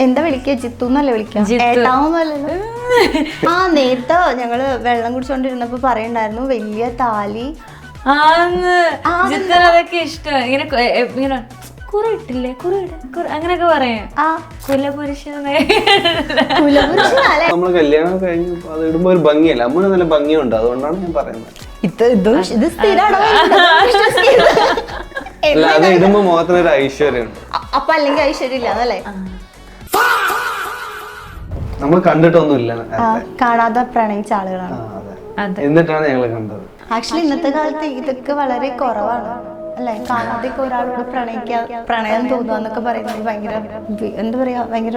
എന്താ വിളിക്കുക? ജിത്തുന്നല്ലേ വിളിക്കുക? ഏട്ടാവുന്നല്ലോ. ആ നേരത്തെ ഞങ്ങള് വെള്ളം കുടിച്ചോണ്ടിരുന്നപ്പോ പറയണ്ടായിരുന്നു വലിയ താലി അതൊക്കെ ഇഷ്ടം. ഇങ്ങനെ ഇങ്ങനെ കുറി ഇട്ടില്ലേ, കുറി അങ്ങനെയൊക്കെ പറയാം. നമ്മള് കല്യാണം കഴിഞ്ഞു അത് ഇടുമ്പോ ഒരു ഭംഗിയല്ല, അമ്മ നല്ല ഭംഗിയുണ്ട്, അതുകൊണ്ടാണ് ഞാൻ പറയുന്നത്. അല്ല, അത് ഇടുമ്പോ മുഖത്തിനൊരു ഐശ്വര്യമുണ്ട്. അപ്പൊ അല്ലെങ്കിൽ ഐശ്വര്യം ഇല്ല അതല്ലേ? നമ്മൾ കണ്ടിട്ടൊന്നുമില്ല, കാണാതെ പ്രണയിച്ച ആളുകളാണ്. എന്നിട്ടാണ് ഞങ്ങള് കണ്ടത്. ആക്ച്വലി ഇന്നത്തെ കാലത്ത് ഇതൊക്കെ വളരെ കുറവാണ് അല്ലെ? കാണാതെയൊക്കെ ഒരാളോട് പ്രണയം തോന്നുക പറയുന്നത് ഭയങ്കര എന്താ പറയാ, ഭയങ്കര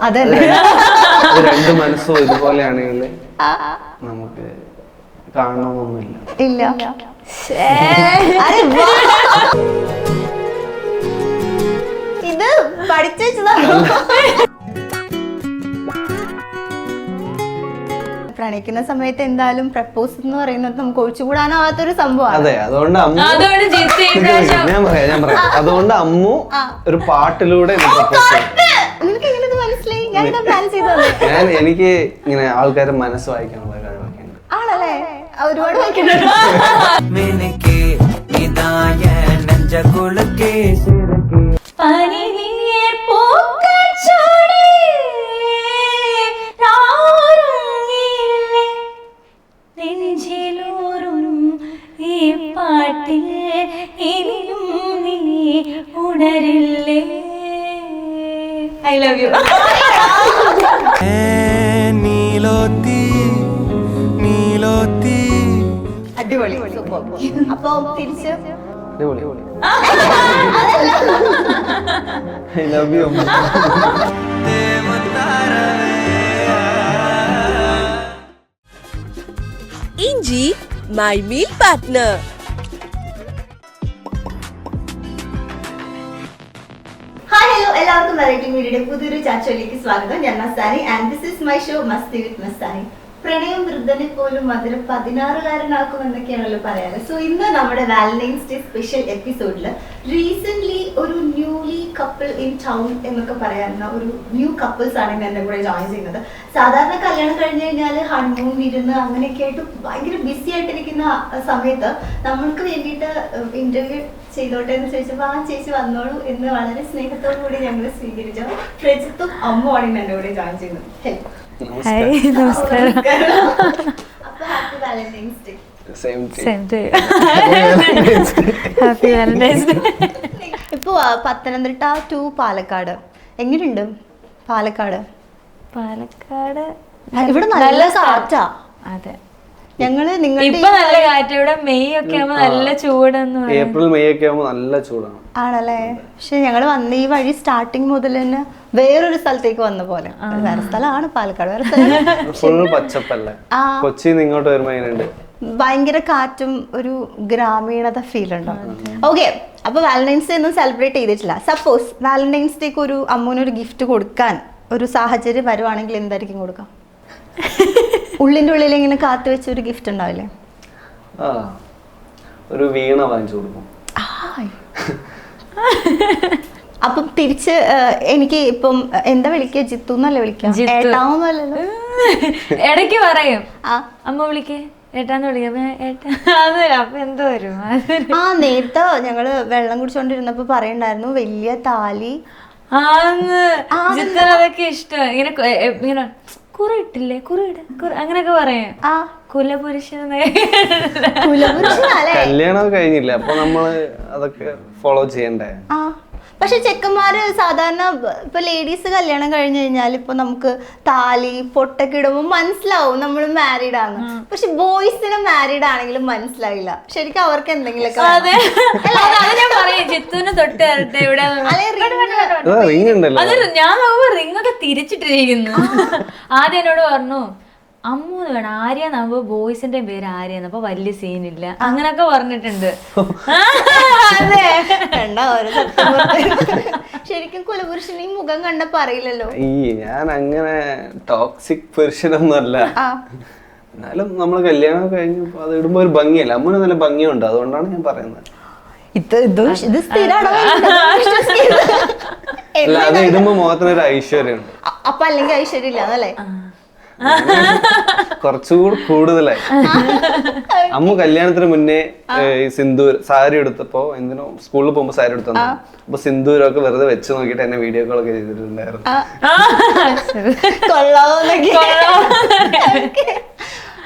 അതല്ലേ. രണ്ട് മനസ്സും ഇതുപോലെയാണെങ്കിൽ നമുക്ക് കാണണമെന്നൊന്നുമില്ല. ഇല്ല. ഇത് പഠിച്ചു വെച്ചതാണ്. പ്രണയിക്കുന്ന സമയത്ത് എന്തായാലും പ്രപ്പോസ് എന്ന് പറയുന്നത് നമുക്ക് ഒഴിച്ചുകൂടാനാവാത്തൊരു സംഭവമാണ്. അതെ, അതുകൊണ്ട് ഞാൻ പറയാം അതുകൊണ്ട് അമ്മു ഒരു പാട്ടിലൂടെ എനിക്ക് ഇങ്ങനെ ആൾക്കാരെ മനസ്സ് വായിക്കാനുള്ള കഴിവൊക്കെ ഉണ്ട്. ആണല്ലേ? ഒരുപാട് വായിക്കുന്നുണ്ട്. I love you. അടിപൊളി. അപ്പൊ തിരിച്ച് I love you. ഇഞ്ചി മൈ മീൽ പാർട്ട്ണർ. ഹലോ, എല്ലാവർക്കും വെറൈറ്റി മീഡിയയുടെ പുതിയൊരു ചാച്ചോയിലേക്ക് സ്വാഗതം. ഞാൻ Mastani and this is my show Masti with Mastani. പ്രണയം വൃദ്ധനെ പോലും മധുരം 16-കാരനാക്കും എന്നൊക്കെയാണല്ലോ പറയാറ്. സോ ഇന്ന് നമ്മുടെ വാലന്റൈൻസ് ഡേ സ്പെഷ്യൽ എപ്പിസോഡിൽ റീസെന്റ് ഒരു ന്യൂലി കപ്പിൾ ഇൻ ടൗൺ എന്നൊക്കെ പറയാവുന്ന ഒരു ന്യൂ കപ്പിൾസ് ആണ് ഇന്ന് എന്റെ കൂടെ ജോയിൻ ചെയ്യുന്നത്. സാധാരണ കല്യാണം കഴിഞ്ഞ് കഴിഞ്ഞാൽ ഹണിമൂൺ വിരുന്ന് അങ്ങനെയൊക്കെ ആയിട്ട് ഭയങ്കര ബിസി ആയിട്ടിരിക്കുന്ന സമയത്ത് നമ്മൾക്ക് വേണ്ടിയിട്ട് ഇന്റർവ്യൂ ചെയ്തോട്ടെ എന്ന് ചോദിച്ചപ്പോൾ ആ ചേച്ചി വന്നോളൂ എന്ന് വളരെ സ്നേഹത്തോടു കൂടി ഞങ്ങൾ സ്വീകരിച്ച പ്രജിത്തും അമ്മുവാണ് ഇന്ന് എന്റെ കൂടെ ജോയിൻ ചെയ്യുന്നത്. ഹെൽപ്പ്. നമസ്കാരം. അപ്പൊ happy Valentine's day. Happy Valentine's day. ഇപ്പൊ പത്തനംതിട്ട ടു പാലക്കാട് എങ്ങനെയുണ്ട്? പാലക്കാട് ഇവിടെ നല്ല കാറ്റാ. അതെ, ഞങ്ങള് ഇപ്പൊ നല്ല കാറ്റ്. ഇവിടെ മെയ് ഒക്കെ ആവുമ്പോ നല്ല ചൂടെന്ന് പറയും. ഏപ്രിൽ മെയ് ഒക്കെ ആവുമ്പോ നല്ല ചൂടാണ്. ആണല്ലേ? പക്ഷെ ഞങ്ങള് വന്ന ഈ വഴി സ്റ്റാർട്ടിങ് മുതൽ തന്നെ വേറൊരു സ്ഥലത്തേക്ക് വന്ന പോലെ. വേറെ സ്ഥലമാണ് പാലക്കാട്, വേറെ സ്ഥലം. ഫുൾ പച്ചപ്പല്ലേ. കൊച്ചിയിൽ ഇങ്ങോട്ട് വരുമ്പോ എങ്ങനെയുണ്ട്? ഭയങ്കര കാറ്റും ഒരു ഗ്രാമീണത ഫീൽ ഉണ്ടാവും. ഓക്കെ, അപ്പൊ വാലന്റൈൻസ് ഡേ ഒന്നും സെലിബ്രേറ്റ് ചെയ്തിട്ടില്ല. സപ്പോസ് വാലന്റൈൻസ് ഡേക്ക് ഒരു അമ്മൂനൊരു ഗിഫ്റ്റ് കൊടുക്കാൻ ഒരു സാഹചര്യം വരുവാണെങ്കിൽ എന്തായിരിക്കും കൊടുക്കാം? ഉള്ളിന്റെ ഉള്ളിൽ ഇങ്ങനെ കാത്തു വെച്ച ഒരു ഗിഫ്റ്റ് ഉണ്ടാവില്ലേ? ഒരു വീണ വാങ്ങിച്ചു കൊടുക്കും. അപ്പം തിരിച്ച് എനിക്ക് ഇപ്പം എന്താ വിളിക്കുക? ജിത്തുന്നല്ലേ വിളിക്കുക? ഏട്ടാവുന്നല്ലോ. ഇടയ്ക്ക് പറയും അമ്മ വിളിക്കേ ഏട്ടാന്ന് വിളിക്കാം. അപ്പൊ എന്തോ വരും. ആ നേരത്തെ ഞങ്ങള് വെള്ളം കുടിച്ചോണ്ടിരുന്നപ്പോ പറയണ്ടായിരുന്നു വലിയ താലി. അതൊക്കെ ഇഷ്ടം. ഇങ്ങനെ കുറി ഇട്ടില്ലേ, അങ്ങനെയൊക്കെ പറയാം. കല്യാണം കഴിഞ്ഞില്ല, അപ്പൊ നമ്മള് അതൊക്കെ ഫോളോ ചെയ്യണ്ടേ? പക്ഷെ ചെക്കന്മാര് സാധാരണ ഇപ്പൊ ലേഡീസ് കല്യാണം കഴിഞ്ഞു കഴിഞ്ഞാൽ ഇപ്പൊ നമുക്ക് താലി പൊട്ടൊക്കെ ഇടുമ്പോ മനസ്സിലാവും നമ്മൾ മാരീഡ് ആണ്. പക്ഷെ ബോയ്സിന് മാരീഡ് ആണെങ്കിലും മനസ്സിലാവില്ല. ശരിക്കും അവർക്ക് എന്തെങ്കിലുമൊക്കെ ഞാൻ റിംഗ് ഒക്കെ തിരിച്ചിട്ടിരിക്കുന്നു. ആദ്യം എന്നോട് പറഞ്ഞു അമ്മൂന്ന് വേണം, ആര്യാന്നാകുമ്പോ ബോയ്സിന്റെ പേര് ആര്യാന്ന്, അപ്പൊ വലിയ സീനില്ല അങ്ങനൊക്കെ പറഞ്ഞിട്ടുണ്ട്. ശരിക്കും കുലപുരുഷന് ഈ മുഖം കണ്ടപ്പോ അറിയില്ലല്ലോ. ഞാൻ അങ്ങനെ ടോക്സിക് പുരുഷനൊന്നും അല്ല. എന്നാലും നമ്മള് കല്യാണം കഴിഞ്ഞു അത് ഇടുമ്പോ ഒരു ഭംഗിയല്ല, അമ്മൂന് നല്ല ഭംഗിയുണ്ട്, അതുകൊണ്ടാണ് ഞാൻ പറയുന്നത്. അല്ല അത് ഇടുമ്പോ മുഖത്തിനൊരു ഐശ്വര്യമുണ്ട്. അപ്പൊ അല്ലെങ്കിൽ ഐശ്വര്യം ഇല്ലാന്നല്ലേ? കുറച്ചുകൂടി കൂടുതലായി. അമ്മ കല്യാണത്തിന് മുന്നേ ഈ സിന്ദൂർ സാരി എടുത്തപ്പോ എന്തിനോ സ്കൂളിൽ പോകുമ്പോ സാരി എടുത്തു അപ്പൊ സിന്ദൂരൊക്കെ വെറുതെ വെച്ച് നോക്കിട്ട് എന്നെ വീഡിയോ കോളൊക്കെ ചെയ്തിട്ടുണ്ടായിരുന്നു. കൊള്ളാവുന്നൊക്കെ.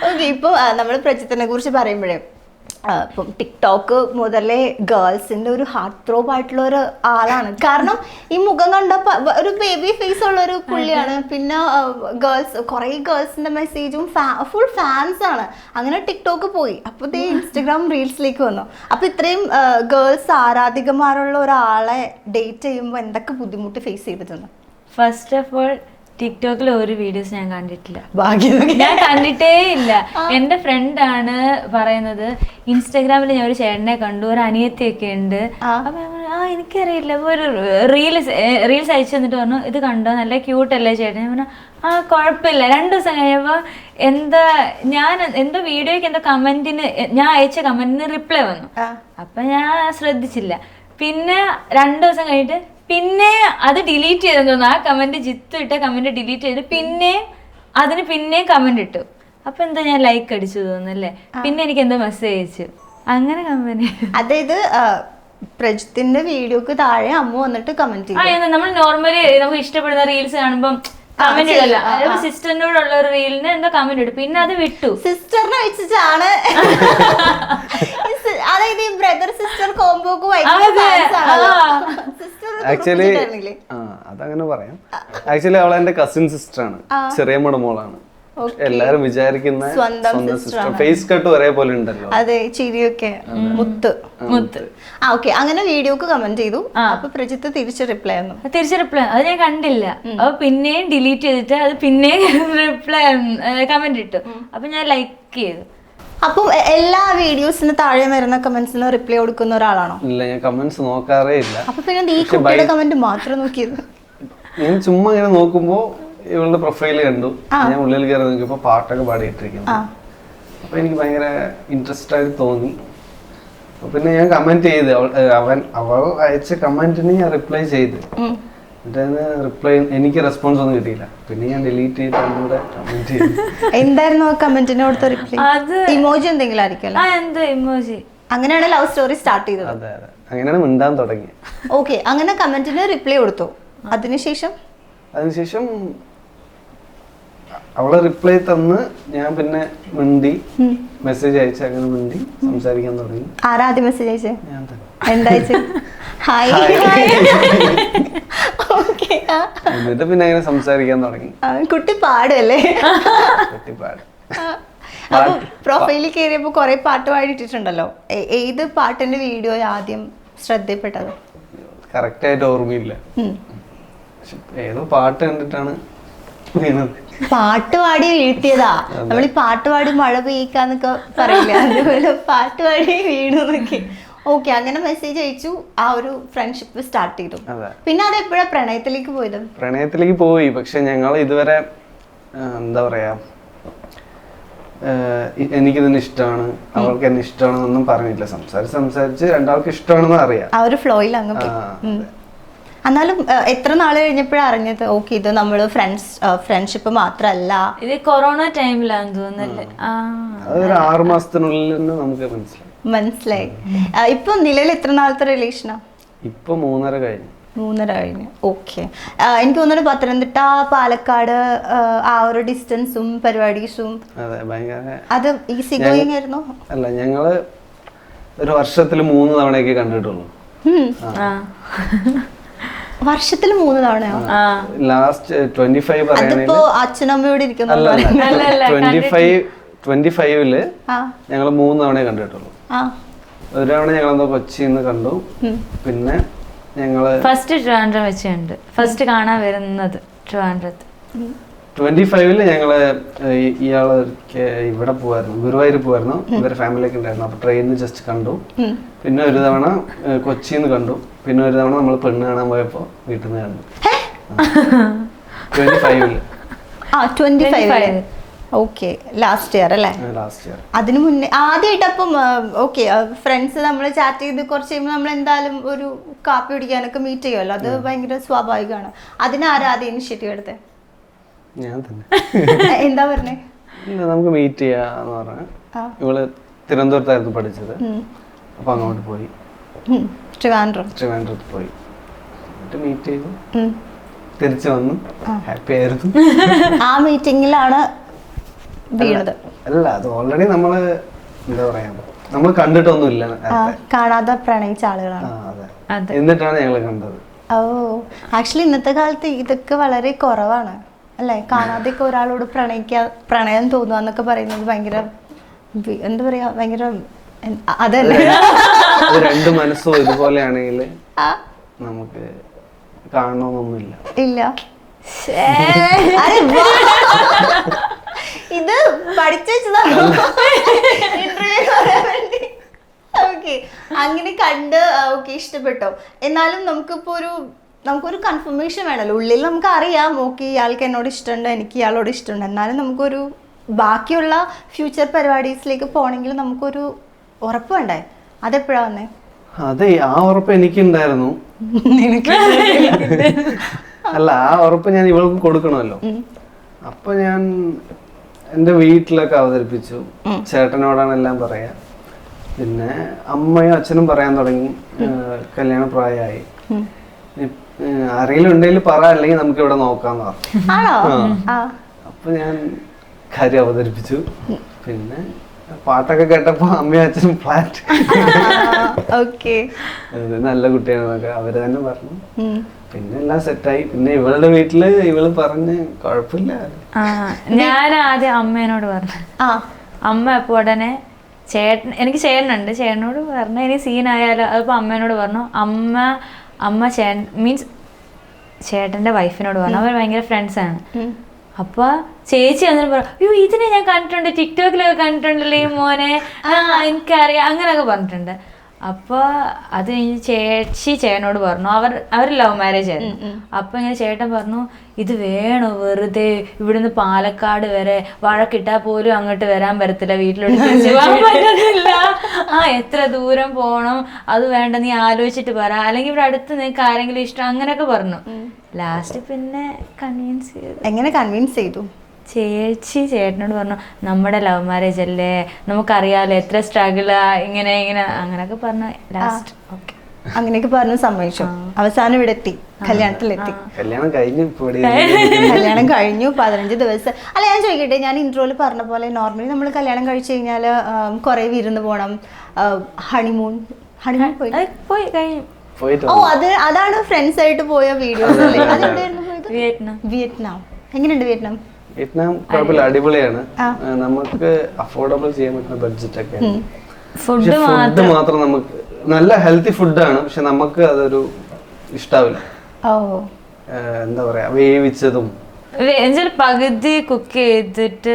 ഓക്കെ, ഇപ്പൊ നമ്മള് പ്രജിത്തിനെ കുറിച്ച് പറയുമ്പോഴേ ഇപ്പം ടിക്ടോക്ക് മുതലേ ഗേൾസിന്റെ ഒരു ഹാർട്ട് ത്രോബ് ആയിട്ടുള്ള ഒരു ആളാണ്. കാരണം ഈ മുഖം കണ്ടപ്പോ ഒരു ബേബി ഫേസ് ഉള്ള ഒരു പുള്ളിയാണ്. പിന്നെ കുറെ ഗേൾസിന്റെ മെസ്സേജും ഫുൾ ഫാൻസ് ആണ്. അങ്ങനെ ടിക്ടോക്ക് പോയി, അപ്പൊ ദേ ഇൻസ്റ്റഗ്രാം റീൽസിലേക്ക് വന്നു. അപ്പൊ ഇത്രയും ഗേൾസ് ആരാധികമാരുള്ള ഒരാളെ ഡേറ്റ് ചെയ്യുമ്പോൾ എന്തൊക്കെ ബുദ്ധിമുട്ട് ഫേസ് ചെയ്തിട്ടുണ്ട്? ഫസ്റ്റ് ഓഫ് ഓൾ ടിക്ടോക്കിൽ ഒരു വീഡിയോസ് ഞാൻ കണ്ടിട്ടില്ല. ഭാഗ്യം. ഞാൻ കണ്ടിട്ടേ ഇല്ല. എന്റെ ഫ്രണ്ടാണ് പറയുന്നത് ഇൻസ്റ്റാഗ്രാമിൽ ഞാൻ ഒരു ചേട്ടനെ കണ്ടു, ഒരു അനിയത്തിയൊക്കെ ഉണ്ട്. അപ്പൊ ഞാൻ പറഞ്ഞു, എനിക്കറിയില്ല. അപ്പൊ ഒരു റീൽസ് അയച്ചു തന്നിട്ട് പറഞ്ഞു ഇത് കണ്ടോ, നല്ല ക്യൂട്ടല്ലേ ചേട്ടൻ. ഞാൻ പറഞ്ഞു കുഴപ്പമില്ല. 2 ദിവസം കഴിയുമ്പോ ഞാൻ എന്തോ വീഡിയോക്ക് എന്തോ കമന്റിന് ഞാൻ അയച്ച കമന്റിന് റിപ്ലൈ വന്നു. അപ്പൊ ഞാൻ ശ്രദ്ധിച്ചില്ല. പിന്നെ 2 ദിവസം കഴിഞ്ഞിട്ട് പിന്നെ അത് ഡിലീറ്റ് ചെയ്തെന്ന് തോന്നുന്നു. ആ കമന്റ് ജിത്തു ഇട്ട കമന്റ് ഡിലീറ്റ് ചെയ്ത് അതിന് പിന്നെയും കമന്റ് ഇട്ടു. അപ്പൊ എന്താ ഞാൻ ലൈക്ക് അടിച്ചു തോന്നുന്നല്ലേ. പിന്നെ എനിക്ക് എന്തോ മെസ്സേജ് അയച്ചു. അങ്ങനെ കമന്റ്. അതായത് പ്രജിത്തിന്റെ വീഡിയോക്ക് താഴെ അമ്മ വന്നിട്ട് കമന്റ് ചെയ്യും. നമ്മൾ നോർമലി നമുക്ക് ഇഷ്ടപ്പെടുന്ന റീൽസ് കാണുമ്പം കമന്റ് ഇടല്ല. സിസ്റ്ററിനോടുള്ള ഒരു റീലിന് എന്തോ കമന്റ് ഇട്ടു. പിന്നെ അത് വിട്ടു. സിസ്റ്ററിനെ വെച്ചിട്ടാണ്. അതായത് ഈ ബ്രദർ സിസ്റ്റർ കോംബോക്ക് ആക്ച്വലി അതങ്ങനെ പറയാം. ആക്ച്വലി അവളെ എന്റെ കസിൻ സിസ്റ്റർ ആണ്, ചെറിയമ്മയുടെ മോളാണ്. എല്ലാരും വിചാരിക്കുന്ന സ്വന്തം സിസ്റ്റർ. ഫേസ് കട്ട് ഒരേപോലെ ഉണ്ടല്ലോ. അതെ, ചിരിയൊക്കെ. മുത്ത്. ഓക്കെ, അങ്ങനെ വീഡിയോക്ക് കമന്റ് ചെയ്തു. അപ്പൊ പ്രജിത്ത് തിരിച്ച് റിപ്ലൈ അത് ഞാൻ കണ്ടില്ല. അപ്പൊ പിന്നെയും ഡിലീറ്റ് ചെയ്തിട്ട് അത് പിന്നെയും റിപ്ലൈ കമന്റ് ഇട്ടു. അപ്പൊ ഞാൻ ലൈക്ക് ചെയ്തു. അപ്പം എല്ലാ വീഡിയോസിന് താഴെ വരുന്ന കമന്റ്സിന് റിപ്ലൈ കൊടുക്കുന്ന ഒരാളാണോ? ഇല്ല, ഞാൻ കമന്റ്സ് നോക്കാറേ ഇല്ല. അപ്പൊ പിന്നെ ഈ കുട്ടിയുടെ കമന്റ് മാത്രം നോക്കിയത്? ഞാൻ ചുമ്മാ ഇങ്ങനെ നോക്കുമ്പോ ഇവളുടെ പ്രൊഫൈല് കണ്ടു. ഞാൻ ഉള്ളിൽ കയറി നോക്കിയപ്പോ പാട്ടൊക്കെ പാടിയിട്ടിരിക്കുന്നു. അപ്പൊ എനിക്ക് ഭയങ്കര ഇൻട്രസ്റ്റ് ആയിട്ട് തോന്നി. പിന്നെ ഞാൻ കമന്റ് ചെയ്ത് അവൾ അയച്ച കമന്റിന് ഞാൻ റിപ്ലൈ ചെയ്ത്. റിപ്ലൈ എനിക്ക് റെസ്പോൺസ് ഒന്നും കിട്ടിയില്ല. പിന്നെ ഞാൻ ഡിലീറ്റ് ചെയ്ത് കമന്റ് ചെയ്തു. എന്തായിരുന്നു ആ കമന്റിന് കൊടുത്ത റിപ്ലൈ? ഇമോജി എന്തെങ്കിലും ആയിരിക്കും. അങ്ങനെയാണ് ലവ് സ്റ്റോറി സ്റ്റാർട്ട് ചെയ്തത്. അതെ, അങ്ങനെയാണ് മിണ്ടാൻ തുടങ്ങി. ഓക്കെ, അങ്ങനെ കമന്റിന് റിപ്ലൈ കൊടുത്തു. അതിനുശേഷം അവളെ റിപ്ലൈ തന്ന് ഞാൻ പിന്നെ മിണ്ടി മെസ്സേജ് അയച്ച് അങ്ങനെ മിണ്ടി സംസാരിക്കാൻ തുടങ്ങി. ആരാദ്യം മെസ്സേജ് അയച്ചേ? ഞാൻ തന്നെ. എന്താ അയച്ചേ? ഹായ്. എന്നിട്ട് പിന്നെ അങ്ങനെ സംസാരിക്കാൻ തുടങ്ങി. കുട്ടി പാടല്ലേ? കുട്ടി പാട്. അപ്പൊ പ്രൊഫൈലിൽ കയറിയപ്പോ കൊറേ പാട്ട് പാടിയിട്ടുണ്ടല്ലോ. ഏത് പാട്ടിന്റെ വീഡിയോ ആദ്യം ശ്രദ്ധപ്പെട്ടത്? കറക്റ്റ് ആയിട്ട് ഓർമ്മയില്ല. ഏതോ പാട്ട് കണ്ടിട്ടാണ് വീണത്. പാട്ട് പാടി വീഴ്ത്തിയതാ. നമ്മൾ ഈ പാട്ട് പാടി മഴ പെയ്യിക്കാന്നൊക്കെ പറയില്ല, അതുപോലെ പാട്ട് പാടി വീണു. ഓക്കെ, അങ്ങനെ മെസ്സേജ് അയച്ചു. ആ ഒരു ഫ്രണ്ട്ഷിപ്പ് സ്റ്റാർട്ട് ചെയ്തു. പിന്നെ അത് എപ്പോഴാ പ്രണയത്തിലേക്ക് പോയത്? പ്രണയത്തിലേക്ക് പോയി. പക്ഷെ ഞങ്ങൾ ഇതുവരെ എന്താ പറയാ, എനിക്കിതിന് ഇഷ്ടമാണ്, അവൾക്ക് എന്നെ ഇഷ്ടമാണെന്നൊന്നും പറഞ്ഞില്ല. സംസാരിച്ച് രണ്ടാൾക്ക് ഇഷ്ടമാണെന്ന് അറിയാം. ആ ഒരു ഫ്ലോയിൽ അങ്ങ് പോയി. എന്നാലും എത്ര നാൾ കഴിഞ്ഞപ്പോഴാണ് അറിഞ്ഞത് ഓക്കെ ഇത് നമ്മള് ഫ്രണ്ട്ഷിപ്പ് മാത്രല്ല? ഇത് കൊറോണ ടൈമിലാന്ന് തോന്നുന്നല്ലേ. അതൊരു 6 മാസത്തിനുള്ളിൽ തന്നെ നമുക്ക് മനസ്സിലായി. ഇപ്പൊ നിലവിൽ എത്ര നാളത്തെ റിലേഷനാ? ഇപ്പൊ 3.5 കഴിഞ്ഞു. ഓക്കെ, എനിക്ക് തോന്നുന്നു പത്തനംതിട്ട പാലക്കാട് ആ ഒരു ഡിസ്റ്റൻസും പരിപാടീസും അത് ഈസി ഗോയിങ് ആയിരുന്നു? അല്ല, ഞങ്ങള് ഒരു വർഷത്തിൽ 3 തവണയൊക്കെ കണ്ടിട്ടുള്ളൂ. വർഷത്തിൽ 3 തവണയോ? ലാസ്റ്റ് 25 അതിപ്പോ അച്ഛനമ്മയോട് ഇരിക്കുന്നു. 25-ല് ഞങ്ങള് 3 തവണയെ കണ്ടിട്ടുള്ളൂ. ഒരു തവണ ഞങ്ങളെന്തോ കൊച്ചിന്ന് കണ്ടു. പിന്നെ ഞങ്ങള് ഫസ്റ്റ് ട്രിവാൻഡ്രം വെച്ചുണ്ട് ഫസ്റ്റ് കാണാൻ വരുന്നത്. ട്രിവാൻഡ്രത്ത് 25-ല് ഞങ്ങള് ഇയാള് ഇവിടെ പോവായിരുന്നു, ഗുരുവായൂർ പോവായിരുന്നു. ഇവരെ ഫാമിലിയൊക്കെ ഉണ്ടായിരുന്നു. അപ്പൊ ട്രെയിനിൽ ജസ്റ്റ് കണ്ടു. പിന്നെ ഒരു തവണ കൊച്ചിന്ന് കണ്ടു. പിന്നെ ഒരു തവണ നമ്മൾ പെണ്ണ് കാണാൻ പോയപ്പോ വീട്ടിൽ നിന്ന് കണ്ടു. 25-ല്. ഓക്കെ, ലാസ്റ്റ് ഇയർ അല്ലേ? Last year. അതിനു മുന്നേ ആദ്യമായിട്ട് അപ്പം ഓക്കെ ഫ്രണ്ട്സ് നമ്മൾ ചാറ്റ് ചെയ്ത് കുറച്ച് കഴിയുമ്പോൾ നമ്മൾ എന്തായാലും ഒരു കാപ്പി കുടിക്കാനൊക്കെ മീറ്റ് ചെയ്യുമല്ലോ, അത് ഭയങ്കര സ്വാഭാവികമാണ്. അതിനാരാ ആദ്യം ഇനിഷ്യേറ്റീവ് എടുത്തത്? ഞാൻ തന്നെ. എന്താ പറഞ്ഞേ? ഇല്ല, നമുക്ക് മീറ്റ് ചെയ്യാന്ന് പറഞ്ഞ ഇവള് തിരുവനന്തപുരത്തായിരുന്നു പഠിച്ചത്. അപ്പൊ അങ്ങോട്ട് പോയി, ട്രിവാൻഡ്രത്ത് പോയി, എന്നിട്ട് മീറ്റ് ചെയ്തു, തിരിച്ചു വന്നു, ഹാപ്പി ആയിരുന്നു. ആ മീറ്റിംഗിലാണ് വീണത്? അല്ല, അത് ഓൾറെഡി നമ്മള് എന്താ പറയാ, നമ്മൾ കണ്ടിട്ടൊന്നുമില്ല, കാണാതെ പ്രണയിച്ച ആളുകളാണ്. എന്നിട്ടാണ് ഞങ്ങള് കണ്ടത്. ഓ, ആക്ച്വലി ഇന്നത്തെ കാലത്ത് ഇതൊക്കെ വളരെ കുറവാണ് അല്ലേ? കാണാതെയൊക്കെ ഒരാളോട് പ്രണയം തോന്നുക എന്നൊക്കെ പറയുന്നത് ഭയങ്കര എന്താ പറയാ, ഭയങ്കര അതല്ലേ. രണ്ട് മനസ്സും ഇതുപോലെയാണെങ്കിൽ നമുക്ക് കാണണമെന്നൊന്നുമില്ല. ഇല്ല. ഇത് പഠിച്ചു വെച്ചതാണ് ഓക്കെ. അങ്ങനെ കണ്ട് ഓക്കെ ഇഷ്ടപ്പെട്ടോ? എന്നാലും നമുക്കൊരു കൺഫർമേഷൻ വേണമല്ലോ. ഉള്ളിൽ നമുക്ക് അറിയാം ഓക്കെ ഇയാൾക്ക് എന്നോട് ഇഷ്ടമുണ്ട്, എനിക്ക് ഇയാളോട് ഇഷ്ടമുണ്ട്. എന്നാലും നമുക്കൊരു ബാക്കിയുള്ള ഫ്യൂച്ചർ പരിപാടീസിലേക്ക് പോകണമെങ്കിൽ നമുക്കൊരു ഉറപ്പ് വേണ്ടേ? അതെപ്പോഴാ വന്നേ? അതെ, ആ ഉറപ്പ് എനിക്കുണ്ടായിരുന്നു. അല്ല, ആ ഉറപ്പ് ഞാൻ ഇവൾക്ക് കൊടുക്കണമല്ലോ. അപ്പൊ ഞാൻ എൻ്റെ വീട്ടിലൊക്കെ അവതരിപ്പിച്ചു. ചേട്ടനോടാണ് എല്ലാം പറയാ. പിന്നെ അമ്മയും അച്ഛനും പറയാൻ തുടങ്ങി. കല്യാണ പ്രായമായി, ആരെങ്കിലും ഉണ്ടെങ്കിൽ പറ, അല്ലെങ്കിൽ നമുക്ക് ഇവിടെ നോക്കാന്ന് പറഞ്ഞു. അപ്പൊ ഞാൻ കാര്യം അവതരിപ്പിച്ചു. പിന്നെ പാട്ടൊക്കെ കേട്ടപ്പോ അമ്മയും അച്ഛനും ഫ്ലാറ്റ് നല്ല കുട്ടിയാണെന്നൊക്കെ അവര് തന്നെ പറഞ്ഞു. പിന്നെ എല്ലാം സെറ്റായി. പിന്നെ ഇവളുടെ വീട്ടില് ഇവള് പറഞ്ഞ് കുഴപ്പമില്ല. ഞാൻ ആദ്യം അമ്മേനോട് പറഞ്ഞു. അമ്മ അപ്പൊ ഉടനെ എനിക്ക് ചേട്ടനുണ്ട്, ചേട്ടനോട് പറഞ്ഞു ഇനി സീനായാലോ. അതിപ്പോ അമ്മേനോട് പറഞ്ഞു. അമ്മ മീൻസ് ചേട്ടന്റെ വൈഫിനോട് പറഞ്ഞു. അവർ ഭയങ്കര ഫ്രണ്ട്സാണ്. അപ്പൊ ചേച്ചി എന്നിട്ട് പറഞ്ഞു, അയ്യോ ഇതിനെ ഞാൻ കണ്ടിട്ടുണ്ട്, ടിക്ടോക്കിലൊക്കെ കണ്ടിട്ടുണ്ടല്ലേ ഈ മോനെ, എനിക്കറിയാം, അങ്ങനെയൊക്കെ പറഞ്ഞിട്ടുണ്ട്. അപ്പൊ അത് കഴിഞ്ഞ് ചേച്ചി ചേട്ടനോട് പറഞ്ഞു. അവർ ലവ് മാരേജ് ആയിരുന്നു. അപ്പൊ ഇങ്ങനെ ചേട്ടൻ പറഞ്ഞു, ഇത് വേണോ വെറുതെ, ഇവിടുന്ന് പാലക്കാട് വരെ വഴക്കിട്ടാ പോലും അങ്ങോട്ട് വരാൻ പറ്റത്തില്ല, വീട്ടിലോട്ട് തിരിച്ചു പോകാൻ പറ്റത്തില്ല, എത്ര ദൂരം പോണം, അത് വേണ്ട, നീ ആലോചിച്ചിട്ട് പറ, അല്ലെങ്കിൽ ഇവിടെ അടുത്ത് നിനക്ക് ആരെങ്കിലും ഇഷ്ടം, അങ്ങനെയൊക്കെ പറഞ്ഞു. ലാസ്റ്റ് പിന്നെ കൺവിൻസ് ചെയ്തു. എങ്ങനെ കൺവിൻസ് ചെയ്തു? ചേച്ചി ചേട്ടനോട് പറഞ്ഞു, നമ്മുടെ ലവ് മാരേജ് അല്ലേ, നമുക്കറിയാലോ എത്ര സ്ട്രഗിളാ, ഇങ്ങനെ അങ്ങനെയൊക്കെ പറഞ്ഞു. ലാസ്റ്റ് ഓക്കെ അങ്ങനെയൊക്കെ പറഞ്ഞു, സമ്മതിച്ചു. അവസാനം ഇവിടെ എത്തി, കല്യാണത്തിലെത്തി. കല്യാണം കഴിഞ്ഞു 15 ദിവസം. അല്ല, ഞാൻ ചോദിക്കട്ടെ, ഞാൻ ഇൻട്രോയിൽ പറഞ്ഞ പോലെ നോർമലി നമ്മൾ കല്യാണം കഴിച്ചു കഴിഞ്ഞാൽ കുറെ വിരുന്ന് പോകണം, ഹണിമൂൺ പോയി കഴിഞ്ഞു. ഓ, അതാണ് ഫ്രണ്ട്സ് ആയിട്ട് പോയ വീഡിയോസ് അല്ലേ? അതെവിടെയായിരുന്നു പോയത്? വിയറ്റ്നാം. എങ്ങനെയുണ്ട് വിയറ്റ്നാം? വിയറ്റ്നാം കുഴപ്പമില്ല, അടിപൊളിയാണ്. നമുക്ക് അഫോർഡബിൾ ചെയ്യാൻ പറ്റുന്ന ബഡ്ജറ്റ് ഒക്കെ. ഫുഡ് മാത്രം നമുക്ക് നല്ല ഹെൽത്തി ഫുഡാണ്, പക്ഷെ നമുക്ക് അതൊരു ഇഷ്ടാവില്ല. എന്താ പറയാ, വേവിച്ചതും പകുതി കുക്ക് ചെയ്തിട്ട്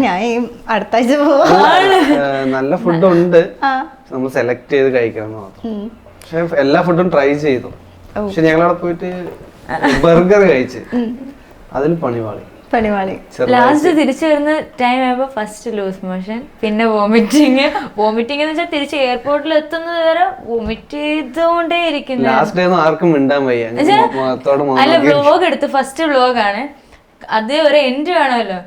ഞാൻ അടുത്ത ആഴ്ച നല്ല ഫുഡുണ്ട്, നമ്മൾ സെലക്ട് ചെയ്ത് കഴിക്കണം മാത്രം. പക്ഷെ എല്ലാ ഫുഡും ട്രൈ ചെയ്തു. പക്ഷെ ഞങ്ങളവിടെ പോയിട്ട് ബർഗർ കഴിച്ച് അതിൽ പണിവാളി. ലാസ്റ്റ് തിരിച്ചു വരുന്ന ടൈം ആയപ്പോ ഫസ്റ്റ് ലൂസ് മോഷൻ, പിന്നെ വോമിറ്റിങ് എന്ന് വെച്ചാൽ തിരിച്ച് എയർപോർട്ടിൽ എത്തുന്നത് വരെ വോമിറ്റ് ചെയ്തുകൊണ്ടേ ഇരിക്കുന്നു. ലാസ്റ്റ് ആർക്കും മിണ്ടാൻ വയ്യ. അല്ല, വ്ലോഗ് എടുത്ത് ഫസ്റ്റ് വ്ലോഗാണ്, അതേ ഒരു എൻഡ് വേണമല്ലോ,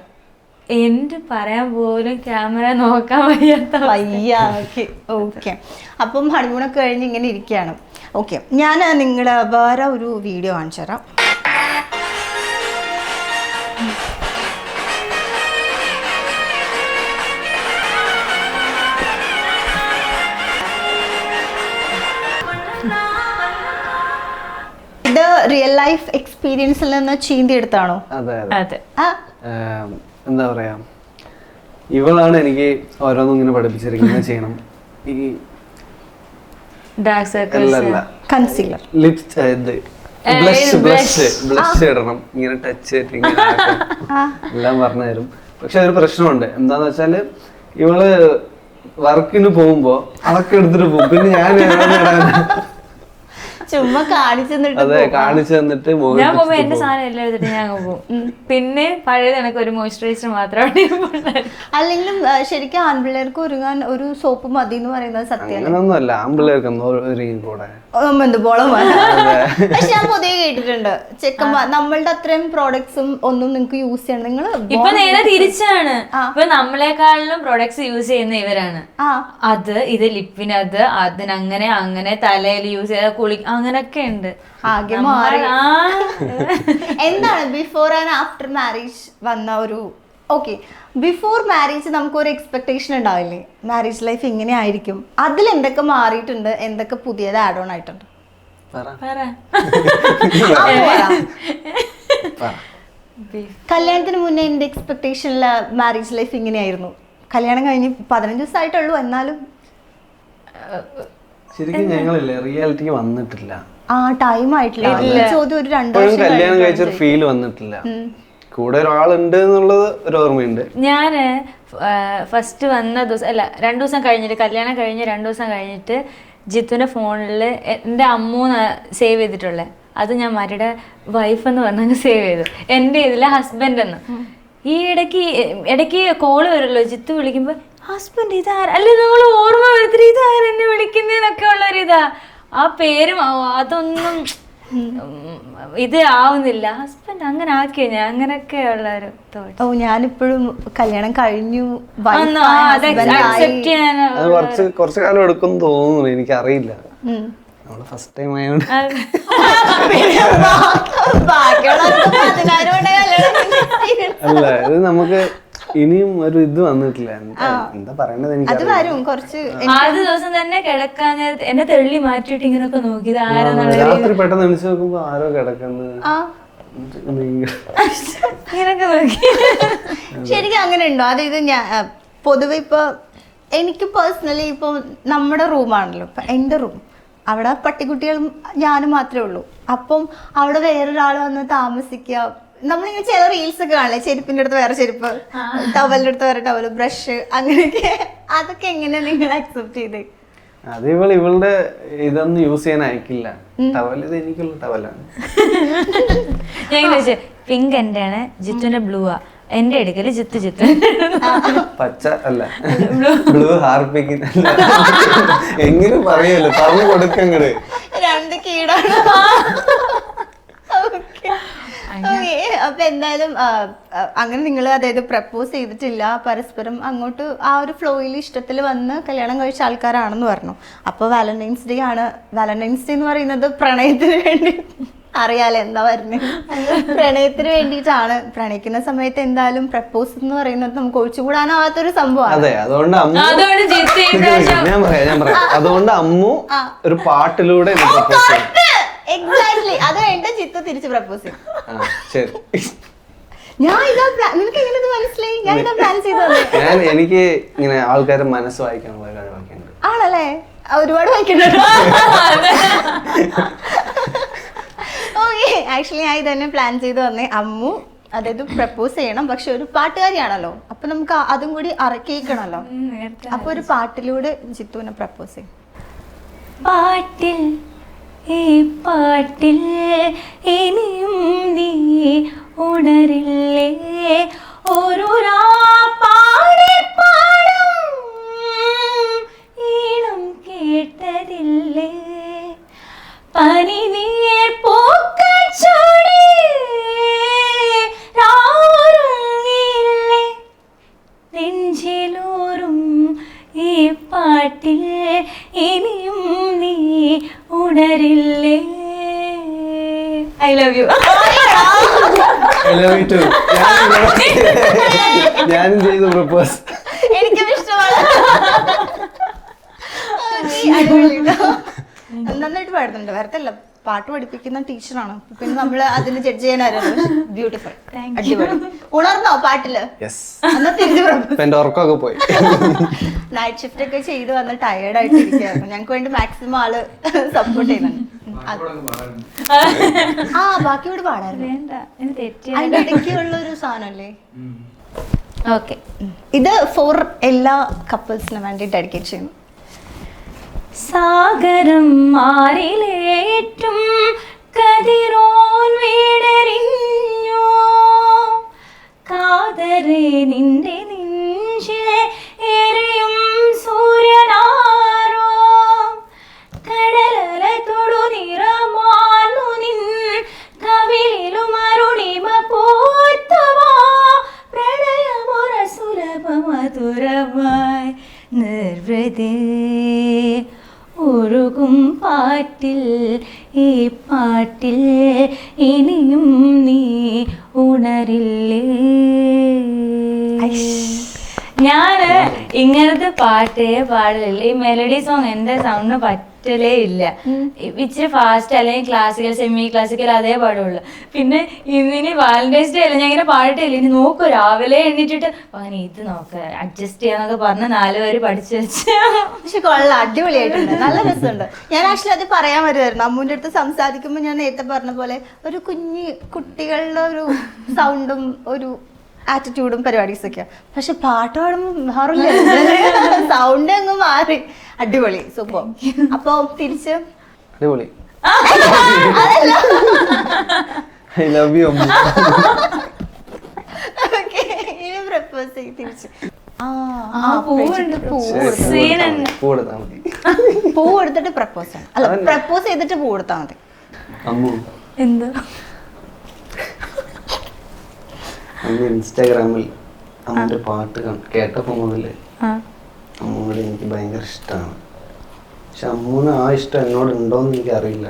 എൻഡ് പറയാൻ പോലും ക്യാമറ നോക്കാൻ വയ്യ. ഓക്കെ, അപ്പം ഹണിമൂണൊക്കെ കഴിഞ്ഞ് ഇങ്ങനെ ഇരിക്കുകയാണ്. ഓക്കെ, ഞാൻ നിങ്ങളുടെ വേറെ ഒരു വീഡിയോ കാണിച്ചു തരാം. ഇത് റിയൽ ലൈഫ് എക്സ്പീരിയൻസിൽ നിന്ന് ചീന്തിയെടുത്താണോ? അതെ. എന്താ പറയാ, ഇവളാണ് എനിക്ക് ഓരോന്നും ഇങ്ങനെ പഠിപ്പിച്ചിരിക്കുന്നത് ചെയ്യണം. ഈ ഡാർക്ക് സർക്കിൾസ്, കൺസീലർ, ബ്ലഷ് ഇടണം, ഇങ്ങനെ ടച്ച് ചെയ്തിട്ട് ഇങ്ങനെ എല്ലാം പറഞ്ഞു തരും. പക്ഷെ അതൊരു പ്രശ്നമുണ്ട്. എന്താന്ന് വെച്ചാല് ഇവള് വർക്കിന് പോകുമ്പോ അതൊക്കെ എടുത്തിട്ട് പോകും. പിന്നെ ഞാൻ ചുമ്മാ കാണിച്ചു അതെ കാണിച്ചു തന്നിട്ട് ഞാൻ പോകുമ്പോ എന്റെ സാധനം എല്ലാം എടുത്തിട്ട് ഞാൻ അങ്ങ് പോകും. പിന്നെ പഴയത് എനിക്ക് ഒരു മോയ്സ്ചറൈസർ മാത്രമാണ്. അല്ലെങ്കിലും ശരിക്കും ആൺപിള്ളേർക്ക് ഒരുങ്ങാൻ ഒരു സോപ്പ് മതി എന്ന് പറയുന്നത് സത്യം. അങ്ങനൊന്നുമല്ല, ആൺപിള്ളേർക്ക് കൂടെ പക്ഷെ ഞാൻ പൊതുവെ കേട്ടിട്ടുണ്ട് ചെക്കന്മാർ നമ്മളുടെ അത്രയും പ്രോഡക്ട്സും ഒന്നും നിങ്ങൾക്ക് യൂസ് ചെയ്യണം. നിങ്ങൾ ഇപ്പൊ നേരെ തിരിച്ചാണ്. ഇപ്പൊ നമ്മളെക്കാളിലും പ്രൊഡക്ട്സ് യൂസ് ചെയ്യുന്ന ഇവരാണ്. അത് ഇത് ലിപ്പിനത് അതിനങ്ങനെ അങ്ങനെ തലയിൽ യൂസ് ചെയ്ത കുളി അങ്ങനൊക്കെ ഉണ്ട്. ആകെ മാറി. എന്താണ് ബിഫോർ ആൻഡ് ആഫ്റ്റർ മാരേജ് വന്ന ഒരു ഓക്കെ ബിഫോർ മാരേജ് നമുക്കൊരു എക്സ്പെക്ടേഷൻ ഉണ്ടാവില്ലേ മാരേജ് ലൈഫ് ഇങ്ങനെ ആയിരിക്കും, അതിൽ എന്തൊക്കെ മാറിയിട്ടുണ്ട്, എന്തൊക്കെ പുതിയത് ആഡ് ഓൺ ആയിട്ടുണ്ട്? കല്യാണത്തിന് മുന്നേ എന്റെ എക്സ്പെക്ടേഷനില് മാരേജ് ലൈഫ് ഇങ്ങനെയായിരുന്നു. കല്യാണം കഴിഞ്ഞ് 15 ദിവസമായിട്ടുള്ളൂ, എന്നാലും ശരിക്കും ഞങ്ങളില്ലേ റിയാലിറ്റിക്ക് വന്നിട്ടില്ല. ആ ടൈം ആയിട്ടില്ല. ചോദ്യം ഒരു 2 വർഷം കല്യാണം കഴിച്ചൊരു ഫീൽ വന്നിട്ടില്ല. കൂടെ ഒരാളുണ്ട് എന്നുള്ളത് ഒരു ഓർമ്മയുണ്ട്. ഞാന് ഫസ്റ്റ് വന്ന ദിവസം അല്ല 2 ദിവസം കഴിഞ്ഞിട്ട് കല്യാണം കഴിഞ്ഞ് 2 ദിവസം കഴിഞ്ഞിട്ട് ജിത്തുവിന്റെ ഫോണിൽ എൻ്റെ അമ്മൂന്ന് സേവ് ചെയ്തിട്ടുള്ളത്. അത് ഞാൻ മരിയുടെ വൈഫ് എന്ന് പറഞ്ഞാൽ സേവ് ചെയ്തു. എൻ്റെ ഇതിലെ ഹസ്ബൻഡ് എന്ന്. ഈ ഇടയ്ക്ക് കോള് വരുമല്ലോ, ജിത്തു വിളിക്കുമ്പോ ഹസ്ബൻഡ് ഇതാര അല്ലെ നമ്മൾ ഓർമ്മ വരുത്തിട്ട് ഇതാര എന്നെ വിളിക്കുന്നതിനൊക്കെ ഉള്ളൊരിതാ. ആ പേരും അതൊന്നും ഇത് ആവുന്നില്ല. ഹസ്ബൻഡ് അങ്ങനെ ആക്കിയോ ഞാൻ അങ്ങനെയൊക്കെ ഉള്ള ഒരു തോട്ട്. ഓ ഞാനിപ്പോഴും കല്യാണം കഴിഞ്ഞു കുറച്ച് കാലം എടുക്കും തോന്നുന്നു, എനിക്കറിയില്ല. നമ്മള് ഫസ്റ്റ് ടൈം ആയതുകൊണ്ട് അല്ല ഇത് നമുക്ക് ഇനിയും ഒരു ഇത് വന്നിട്ടില്ല. എന്താ പറയണത് എനിക്ക് ആദ്യ ദിവസം തന്നെ കിടക്കാൻ എന്നെ തെള്ളി മാറ്റിയിട്ട് ഇങ്ങനൊക്കെ നോക്കി രാത്രി പെട്ടെന്ന് എണിച്ച് നോക്കുമ്പോ ആരോ കിടക്കുന്നത് ഇങ്ങനൊക്കെ നോക്കി. ശരിക്കും അങ്ങനെ ഉണ്ടോ? അതായത് ഞാൻ പൊതുവെ ഇപ്പൊ എനിക്ക് പേഴ്സണലി ഇപ്പൊ നമ്മുടെ റൂമാണല്ലോ, ഇപ്പൊ എന്റെ റൂം അവിടെ പട്ടിക്കുട്ടികളും ഞാനും മാത്രമേ ഉള്ളൂ. അപ്പം അവിടെ വേറൊരാൾ വന്ന് താമസിക്കുക. നമ്മളിങ്ങനെ ചില റീൽസ് ഒക്കെ കാണില്ലേ, ചെരുപ്പിന്റെ അടുത്ത് വേറെ ചെരുപ്പ്, ടവലിന്റെ അടുത്ത് വേറെ ടവല്, ബ്രഷ്, അങ്ങനെയൊക്കെ. അതൊക്കെ എങ്ങനെ നിങ്ങൾ അക്സെപ്റ്റ് ചെയ്തേ? അത് ഇവളുടെ ഇതൊന്നും യൂസ് ചെയ്യാൻ അയക്കില്ല. ടവൽ ഇത് എനിക്കുള്ള ടവലാണ്. ഞാൻ ചോദിച്ചേ പിങ്ക് എന്റെ ആണ്, ജിത്തുവിന്റെ ബ്ലൂ ആ, എന്റെ എടുക്കല് ജിത്തു പച്ച അല്ല ബ്ലൂ ഹാർപ്പിക്ക് എങ്ങനെ പറയല്ലോ, പറഞ്ഞു കൊടുക്കങ്ങട് 2 കീടാണ്. അപ്പൊ എന്തായാലും അങ്ങനെ നിങ്ങൾ അതായത് പ്രപ്പോസ് ചെയ്തിട്ടില്ല, പരസ്പരം അങ്ങോട്ട് ആ ഒരു ഫ്ലോയിൽ ഇഷ്ടത്തിൽ വന്ന് കല്യാണം കഴിച്ച ആൾക്കാരാണെന്ന് പറഞ്ഞു. അപ്പൊ വാലന്റൈൻസ് ഡേ ആണ്. വാലന്റൈൻസ് ഡേ എന്ന് പറയുന്നത് പ്രണയത്തിന് വേണ്ടി അറിയാലോ എന്താ വരുന്നത്, പ്രണയത്തിന് വേണ്ടിയിട്ടാണ്. പ്രണയിക്കുന്ന സമയത്ത് എന്തായാലും പ്രപ്പോസ് എന്ന് പറയുന്നത് നമുക്ക് ഒഴിച്ചുകൂടാനാവാത്തൊരു സംഭവമാണ്. അതെ, അതുകൊണ്ട് അതുകൊണ്ട് അമ്മു ഒരു പാട്ടിലൂടെ എക്സാക്ട്ലി അത് വേണ്ട ജിത്തു തിരിച്ച് പ്രപ്പോസ് ചെയ്യും. ഞാൻ ഇതാ നിനക്ക് എങ്ങനെ മനസ്സിലായി? ഞാൻ ഇതാ പ്ലാൻ ചെയ്തത്. എനിക്ക് ഇങ്ങനെ ആൾക്കാരെ മനസ്സ് വായിക്കാനുള്ള കഴിവൊക്കെ ഉണ്ട്. ആണല്ലേ? ഒരുപാട് വായിക്കുന്നുണ്ട്. ഓക്കെ, ആക്ച്വലി ഞാൻ ഇതന്നെ പ്ലാൻ ചെയ്ത് വന്നേ. അമ്മു അതായത് പ്രപ്പോസ് ചെയ്യണം, പക്ഷെ ഒരു പാട്ടുകാരിയാണല്ലോ, അപ്പൊ നമുക്ക് അതും കൂടി കേൾക്കണല്ലോ. അപ്പൊ ഒരു പാട്ടിലൂടെ ജിത്തുവിനെ പ്രപ്പോസ് ചെയ്യും. പാട്ടിൽ ഈ പാട്ടിൽ ഇനിയും നീ ഉണരില്ലേ, ഒരു പാടും ഈണം കേട്ടതില്ലേ, പനിനീർ പൂക്കൾ ചൂടി രാറുങ്ങില്ലേ, നെഞ്ചിലൂറും ഈ പാട്ടിൽ ഇനിയും നീ ഉണരില്ലേ. I love U. ഞാനും ചെയ്തു പ്രപ്പോസ്. എനിക്കും ഇഷ്ടമാണ്. നന്നായിട്ട് പാടുന്നുണ്ട്. വേറെല്ല, പാട്ട് പഠിപ്പിക്കുന്ന ടീച്ചറാണ്. പിന്നെ നമ്മള് അതിന് ജഡ്ജ് ചെയ്യാനായിരുന്നു. ബ്യൂട്ടിഫുൾ, അടിപൊളി. ഉണർന്നോ പാട്ടില്? എന്റെ ഉറക്കമൊക്കെ പോയി. നൈറ്റ് ഷിഫ്റ്റ് ഒക്കെ ചെയ്ത് വന്ന് ടയേർഡ് ആയിട്ട് ഇരിക്കുകയായിരുന്നു. ഞങ്ങൾക്ക് വേണ്ടി മാക്സിമം ആള് സപ്പോർട്ട് ചെയ്യുന്നുണ്ട്. ആ ബാക്കി ഇവിടെ പാടായിരുന്നു. അതിന്റെ ഇടയ്ക്കുള്ള ഒരു സാധനല്ലേ. ഓക്കെ, ഇത് ഫോർ എല്ലാ കപ്പിൾസിനും വേണ്ടി ഡെഡിക്കേറ്റ് ചെയ്യുന്നു. സാഗരം മാറിലേറ്റും കതിരോൻ വീടറിഞ്ഞോ കാതരെ നിന്റെ നെഞ്ചിലെ എരിയും സൂര്യനാരോ കടലല തൊടു നിറമാനു നിൻ കവിളിലും അരുണിമ പോർത്തവാ പ്രണയമൊര സുലഭ മധുരമായി നിർവൃതേ ഒഴുകും പാട്ടിൽ ഈ പാട്ടിൽ ഇനിയും നീ ഉണരില്ലേ. ഞാന് ഇങ്ങനത്തെ പാട്ടേ പാടില്ല. ഈ മെലഡി സോങ് എന്റെ സൗണ്ടിന് പറ്റലേ ഇല്ല. ഇച്ചിരി ഫാസ്റ്റ് അല്ലെങ്കിൽ ക്ലാസിക്കൽ സെമി ക്ലാസിക്കൽ അതേ പാടുള്ളൂ. പിന്നെ ഇന്നിനി വാലന്റൈൻസ് ഡേ അല്ല ഞാൻ ഇങ്ങനെ പാടിട്ടില്ല. ഇനി നോക്കൂ രാവിലെ എണ്ണീറ്റിട്ട് അങ്ങനെ ഇത് നോക്ക അഡ്ജസ്റ്റ് ചെയ്യാന്നൊക്കെ പറഞ്ഞ് 4 വരി പഠിച്ചു വെച്ച. പക്ഷെ കൊള്ളാം, അടിപൊളിയായിട്ടുണ്ട്, നല്ല രസമുണ്ട്. ഞാൻ ആക്ച്വലി അത് പറയാൻ വരുമായിരുന്നു. അമ്മൂൻ്റെ അടുത്ത് സംസാരിക്കുമ്പോൾ ഞാൻ നേരത്തെ പറഞ്ഞ പോലെ ഒരു കുഞ്ഞു കുട്ടികളുടെ ഒരു സൗണ്ടും ഒരു ആറ്റിറ്റ്യൂഡും പരിപാടീസൊക്കെയാ. പക്ഷെ പാട്ട് പാടുമ്പോൾ മാറില്ല, സൗണ്ട് അങ്ങ് മാറി. അടിപൊളി, സൂപ്പർ. അപ്പൊ തിരിച്ച് അടിപൊളി. I love U Ammu. ഇനി പ്രപ്പോസ് ചെയ്ത് തിരിച്ച് പൂ കൊടുത്താൽ മതി. പൂ കൊടുത്തിട്ട് പ്രപ്പോസ് ആണ്, അല്ല പ്രപ്പോസ് ചെയ്തിട്ട് പൂ കൊടുത്താൽ മതി. അമ്മു എന്താ അന്ന് ഇൻസ്റ്റാഗ്രാമിൽ അമ്മന്റെ പാട്ട് കേട്ടപ്പോ മുതലേ അമ്മൂടെ എനിക്ക് ഭയങ്കര ഇഷ്ടമാണ്. പക്ഷെ അമ്മൂന് ആ ഇഷ്ടം എന്നോട് ഉണ്ടോന്ന് എനിക്ക് അറിയില്ല.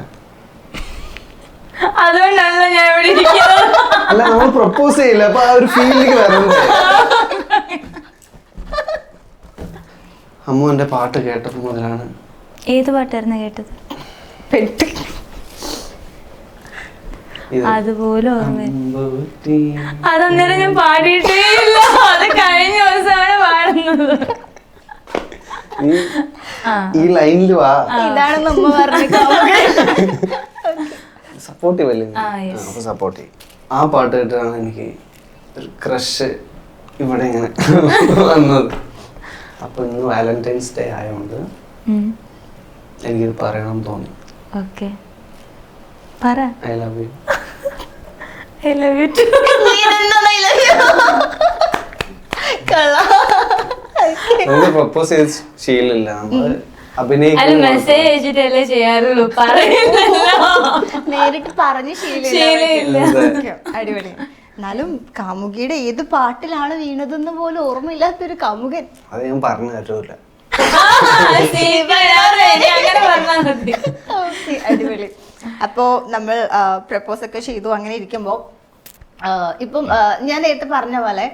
അതുകൊണ്ടാണല്ലോ ഞാൻ ഇവിടെ ഇരിക്കുന്നത്. അല്ല നമ്മൾ പ്രപ്പോസ് ചെയ്യില്ല, അപ്പൊ ആ ഒരു ഫീലിലേക്ക് വരണ്ടേ. അമ്മു എന്റെ പാട്ട് കേട്ടപ്പോ മുതലാണ്. ഏത് പാട്ടായിരുന്നു കേട്ടത്? അതുപോലെ അതൊന്നേരം ഞാൻ പാടിയിട്ടേ ഇല്ല. അത് കഴിഞ്ഞ ദിവസമാണ് പാടുന്നത്. ഈ ലൈനിൽ വാ. ഇതാണ് നമ്മ പറഞ്ഞ സപ്പോർട്ടീവ് അല്ലേ? അപ്പൊ സപ്പോർട്ട് ചെയ്യും. ആ പാട്ട് കേട്ടാണ് എനിക്ക് ഒരു ക്രഷ് ഇവിടെ ഇങ്ങനെ വന്നത്. അപ്പൊ ഇന്ന് വാലന്റൈൻസ് ഡേ ആയതുകൊണ്ട് എനിക്കിത് പറയണം തോന്നി. ഓക്കെ പറ. I love you. I love you too. നമുക്ക് പ്രപ്പോസ് ചെയ്ത് ശീലമില്ല, നമ്മള് അല്ല മെസ്സേജ് അയച്ചിട്ടല്ലേ ചെയ്യാറുള്ളൂ, പറയുന്നല്ലോ. നേരിട്ട് പറഞ്ഞ് ശീലമില്ല. അടിപൊളി. എന്നാലും കാമുകിയുടെ ഏത് പാട്ടിലാണ് വീണതെന്ന് പോലും ഓർമ്മയില്ലാത്തൊരു കാമുകൻ. അത് ഞാൻ പറഞ്ഞു തരൂല. അടിപൊളി. അപ്പോ നമ്മൾ പ്രപ്പോസ് ഒക്കെ ചെയ്തു. അങ്ങനെ ഇരിക്കുമ്പോ ഇപ്പം ഞാൻ നേരത്തെ പറഞ്ഞ പോലെ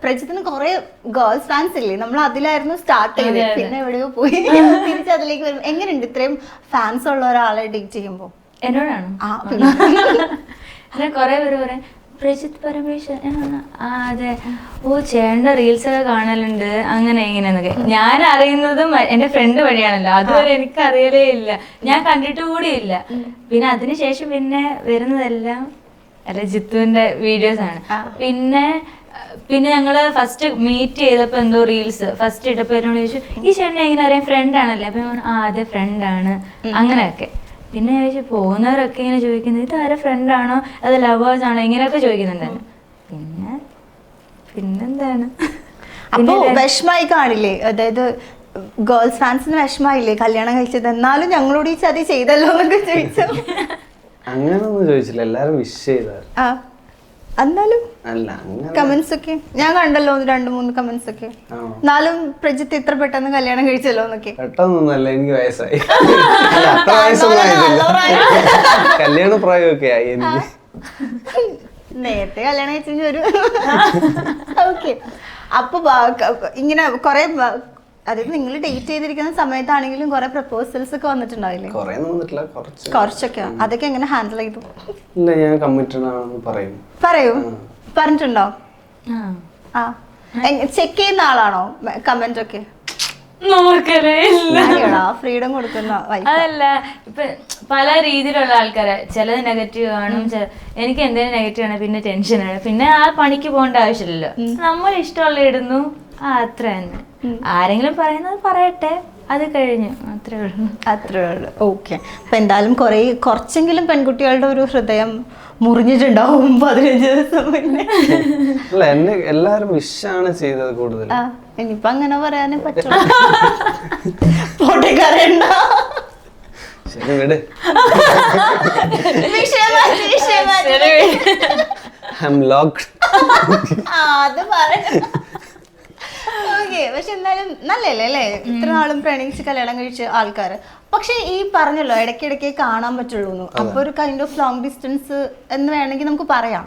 പ്രജിത്തിന് കുറെ ഗേൾസ് ഫാൻസ് ഇല്ലേ, നമ്മൾ അതിലായിരുന്നു സ്റ്റാർട്ട് ചെയ്തത്. പിന്നെ എവിടെയോ പോയി തിരിച്ച് അതിലേക്ക് വരും. എങ്ങനെയുണ്ട് ഇത്രയും ഫാൻസ് ഉള്ള ഒരാളെ ഡേറ്റ് ചെയ്യുമ്പോ? എന്നോടാണോ? കൊറേ പേര് പറയാം പ്രജിത്ത് പരമേശ്വരൻ. അതെ, ഓ ചേട്ടൻ്റെ റീൽസ് ഒക്കെ കാണലുണ്ട് അങ്ങനെ ഇങ്ങനെന്നൊക്കെ. ഞാൻ അറിയുന്നതും എന്റെ ഫ്രണ്ട് വഴിയാണല്ലോ, അതുവരെ എനിക്ക് അറിയലേ ഇല്ല, ഞാൻ കണ്ടിട്ട് കൂടിയില്ല. പിന്നെ അതിനുശേഷം പിന്നെ വരുന്നതെല്ലാം അല്ല ജിത്തുവിന്റെ വീഡിയോസ് ആണ്. പിന്നെ ഞങ്ങള് ഫസ്റ്റ് മീറ്റ് ചെയ്തപ്പോ എന്തോ റീൽസ് ഫസ്റ്റ് ഇട്ടപ്പോ എന്നോട് ചോദിച്ചു ഈ ചേട്ടനെ എങ്ങനെ അറിയാം, ഫ്രണ്ട് ആണല്ലേ? അപ്പൊ ഞാൻ അതെ ഫ്രണ്ടാണ് അങ്ങനെയൊക്കെ. പിന്നെ ചോദിച്ചു പോകുന്നവരൊക്കെ ഇങ്ങനെ ചോദിക്കുന്നത് ഇതാരെ ഫ്രണ്ടാണോ അത് ലവേഴ്സ് ആണോ ഇങ്ങനെയൊക്കെ ചോദിക്കുന്നുണ്ടായിരുന്നു. പിന്നെന്താണ് അപ്പൊ വിഷമായി കാണില്ലേ? അതായത് ഗേൾസ് ഫാൻസിന് വിഷമായില്ലേ കല്യാണം കഴിച്ചത്, എന്നാലും ഞങ്ങളോട് ഈ ചതി ചെയ്തല്ലോ എന്നൊക്കെ ചോദിച്ചു? അങ്ങനൊന്നും ചോദിച്ചില്ല, എല്ലാരും വിഷ് ചെയ്തായിരുന്നു. എന്നാലും അല്ല കമന്റ്സ് ഒക്കെ ഞാൻ കണ്ടല്ലോ, 2-3 കമന്റ്സ് ഒക്കെ. എന്നാലും പ്രജിത്ത് ഇത്ര പെട്ടെന്ന് കല്യാണം കഴിച്ചല്ലോ എന്നൊക്കെ. പെട്ടെന്നൊന്നല്ല, എനിക്ക് വയസ്സായി. അത്ര വയസ്സൊന്നും ആയിട്ടില്ല, കല്യാണ പ്രായമൊക്കെ ആയി എനിക്ക്. നേരത്തെ കല്യാണം കഴിച്ചു ഒരു ഓക്കെ. അപ്പൊ ഇങ്ങനെ കൊറേ, അതായത് നിങ്ങൾ ഡേറ്റ് ചെയ്തിരിക്കുന്ന സമയത്താണെങ്കിലും കുറെ പ്രപ്പോസൽസ് ഒക്കെ വന്നിട്ടുണ്ടാവില്ലേ? കുറച്ചൊക്കെ. അതൊക്കെ എങ്ങനെ ഹാൻഡിൽ ചെയ്തു? ഇല്ല, ഞാൻ കമ്മിറ്റഡ് ആണെന്ന് പറഞ്ഞിട്ടുണ്ടോ? ചെക്ക് ചെയ്യുന്ന ആളാണോ കമന്റ് ഒക്കെ? ഫ്രീഡം കൊടുക്കുന്ന. അതല്ല, ഇപ്പൊ പല രീതിയിലുള്ള ആൾക്കാരെ, ചിലത് നെഗറ്റീവ് കാണും. എനിക്ക് എന്തെങ്കിലും നെഗറ്റീവ് ആണ് പിന്നെ ടെൻഷനാണ്. പിന്നെ ആ പണിക്ക് പോകേണ്ട ആവശ്യമില്ലല്ലോ, നമ്മൾ ഇഷ്ടമുള്ള ഇടുന്നു, അത്ര തന്നെ. ആരെങ്കിലും പറയുന്നത് പറയട്ടെ, അത് കഴിഞ്ഞു, അത്രേ ഉള്ളൂ. അത്രേ ഉള്ളൂ. ഓക്കെ. അപ്പൊ എന്തായാലും കുറച്ചെങ്കിലും പെൺകുട്ടികളുടെ ഒരു ഹൃദയം മുറിഞ്ഞിട്ടുണ്ടാവും 15 ദിവസം മുന്നേ. അല്ല, എന്നെ എല്ലാരും വിഷാണ് ചെയ്തത് കൂടുതൽ. ഇനിയിപ്പൊ അങ്ങനെ പറയാനേ പറ്റുള്ളൂ. പോട്ടേക്കറിയണ്ട. ശരി വിട്. അത് പറഞ്ഞു. ഓക്കെ. പക്ഷെ എന്തായാലും നല്ലല്ലേ അല്ലേ, ഇത്ര നാളും പ്രണയിച്ച് കല്യാണം കഴിച്ച ആൾക്കാര്. പക്ഷെ ഈ പറഞ്ഞല്ലോ ഇടയ്ക്കിടയ്ക്ക് കാണാൻ പറ്റുള്ളൂ. അപ്പൊ ഒരു കൈൻഡ് ഓഫ് ലോങ് ഡിസ്റ്റൻസ് എന്ന് വേണമെങ്കിൽ നമുക്ക് പറയാം.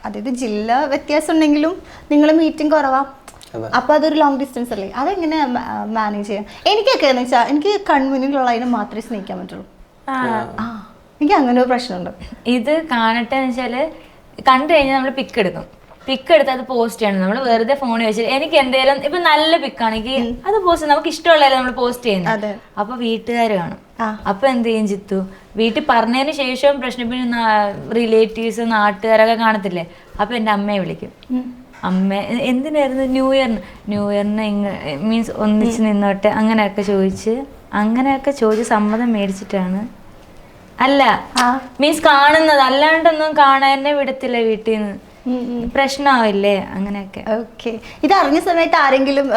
അതായത് ജില്ല വ്യത്യാസം ഉണ്ടെങ്കിലും നിങ്ങൾ മീറ്റിംഗ് കുറവാ, അപ്പൊ അതൊരു ലോങ് ഡിസ്റ്റൻസ് അല്ലേ. അതെങ്ങനെ മാനേജ് ചെയ്യാം? എനിക്കൊക്കെ എന്ന് വെച്ചാൽ എനിക്ക് കൺമുന്നിലുള്ളതിനെ മാത്രമേ സ്നേഹിക്കാൻ പറ്റുള്ളൂ. എനിക്ക് അങ്ങനെ ഒരു പ്രശ്നമുണ്ട്. ഇത് കാണട്ടെ എന്ന് വെച്ചാല് കണ്ടു കഴിഞ്ഞാൽ നമ്മൾ പിക്ക് എടുക്കും. പിക്ക് എടുത്ത് അത് പോസ്റ്റ് ചെയ്യണം. നമ്മൾ വെറുതെ ഫോണിൽ വെച്ചിട്ട് എനിക്ക് എന്തെങ്കിലും ഇപ്പൊ നല്ല പിക്കാണെങ്കിൽ അത് പോസ്റ്റ്, നമുക്ക് ഇഷ്ടമുള്ളതല്ലേ നമ്മൾ പോസ്റ്റ് ചെയ്യുന്നത്. അപ്പൊ വീട്ടുകാർ കാണും. അപ്പൊ എന്ത് ചെയ്യും ചിത്തു? വീട്ടിൽ പറഞ്ഞതിന് ശേഷം പ്രശ്നം, പിന്നെ റിലേറ്റീവ്സ് നാട്ടുകാരൊക്കെ കാണത്തില്ലേ. അപ്പൊ എന്റെ അമ്മയെ വിളിക്കും. അമ്മ എന്തിനായിരുന്നു ന്യൂ ഇയറിന് മീൻസ് ഒന്നിച്ച് നിന്നോട്ടെ അങ്ങനെയൊക്കെ ചോദിച്ച് സമ്മതം മേടിച്ചിട്ടാണ്. അല്ല മീൻസ് കാണുന്നത്, അല്ലാണ്ടൊന്നും കാണാൻ എന്നെ വിടത്തില്ല വീട്ടിൽ നിന്ന്. പ്രശ്നമാവില്ലേ അങ്ങനെയൊക്കെ. ഓക്കെ. ഇത് അറിഞ്ഞ സമയത്ത് ആരെങ്കിലും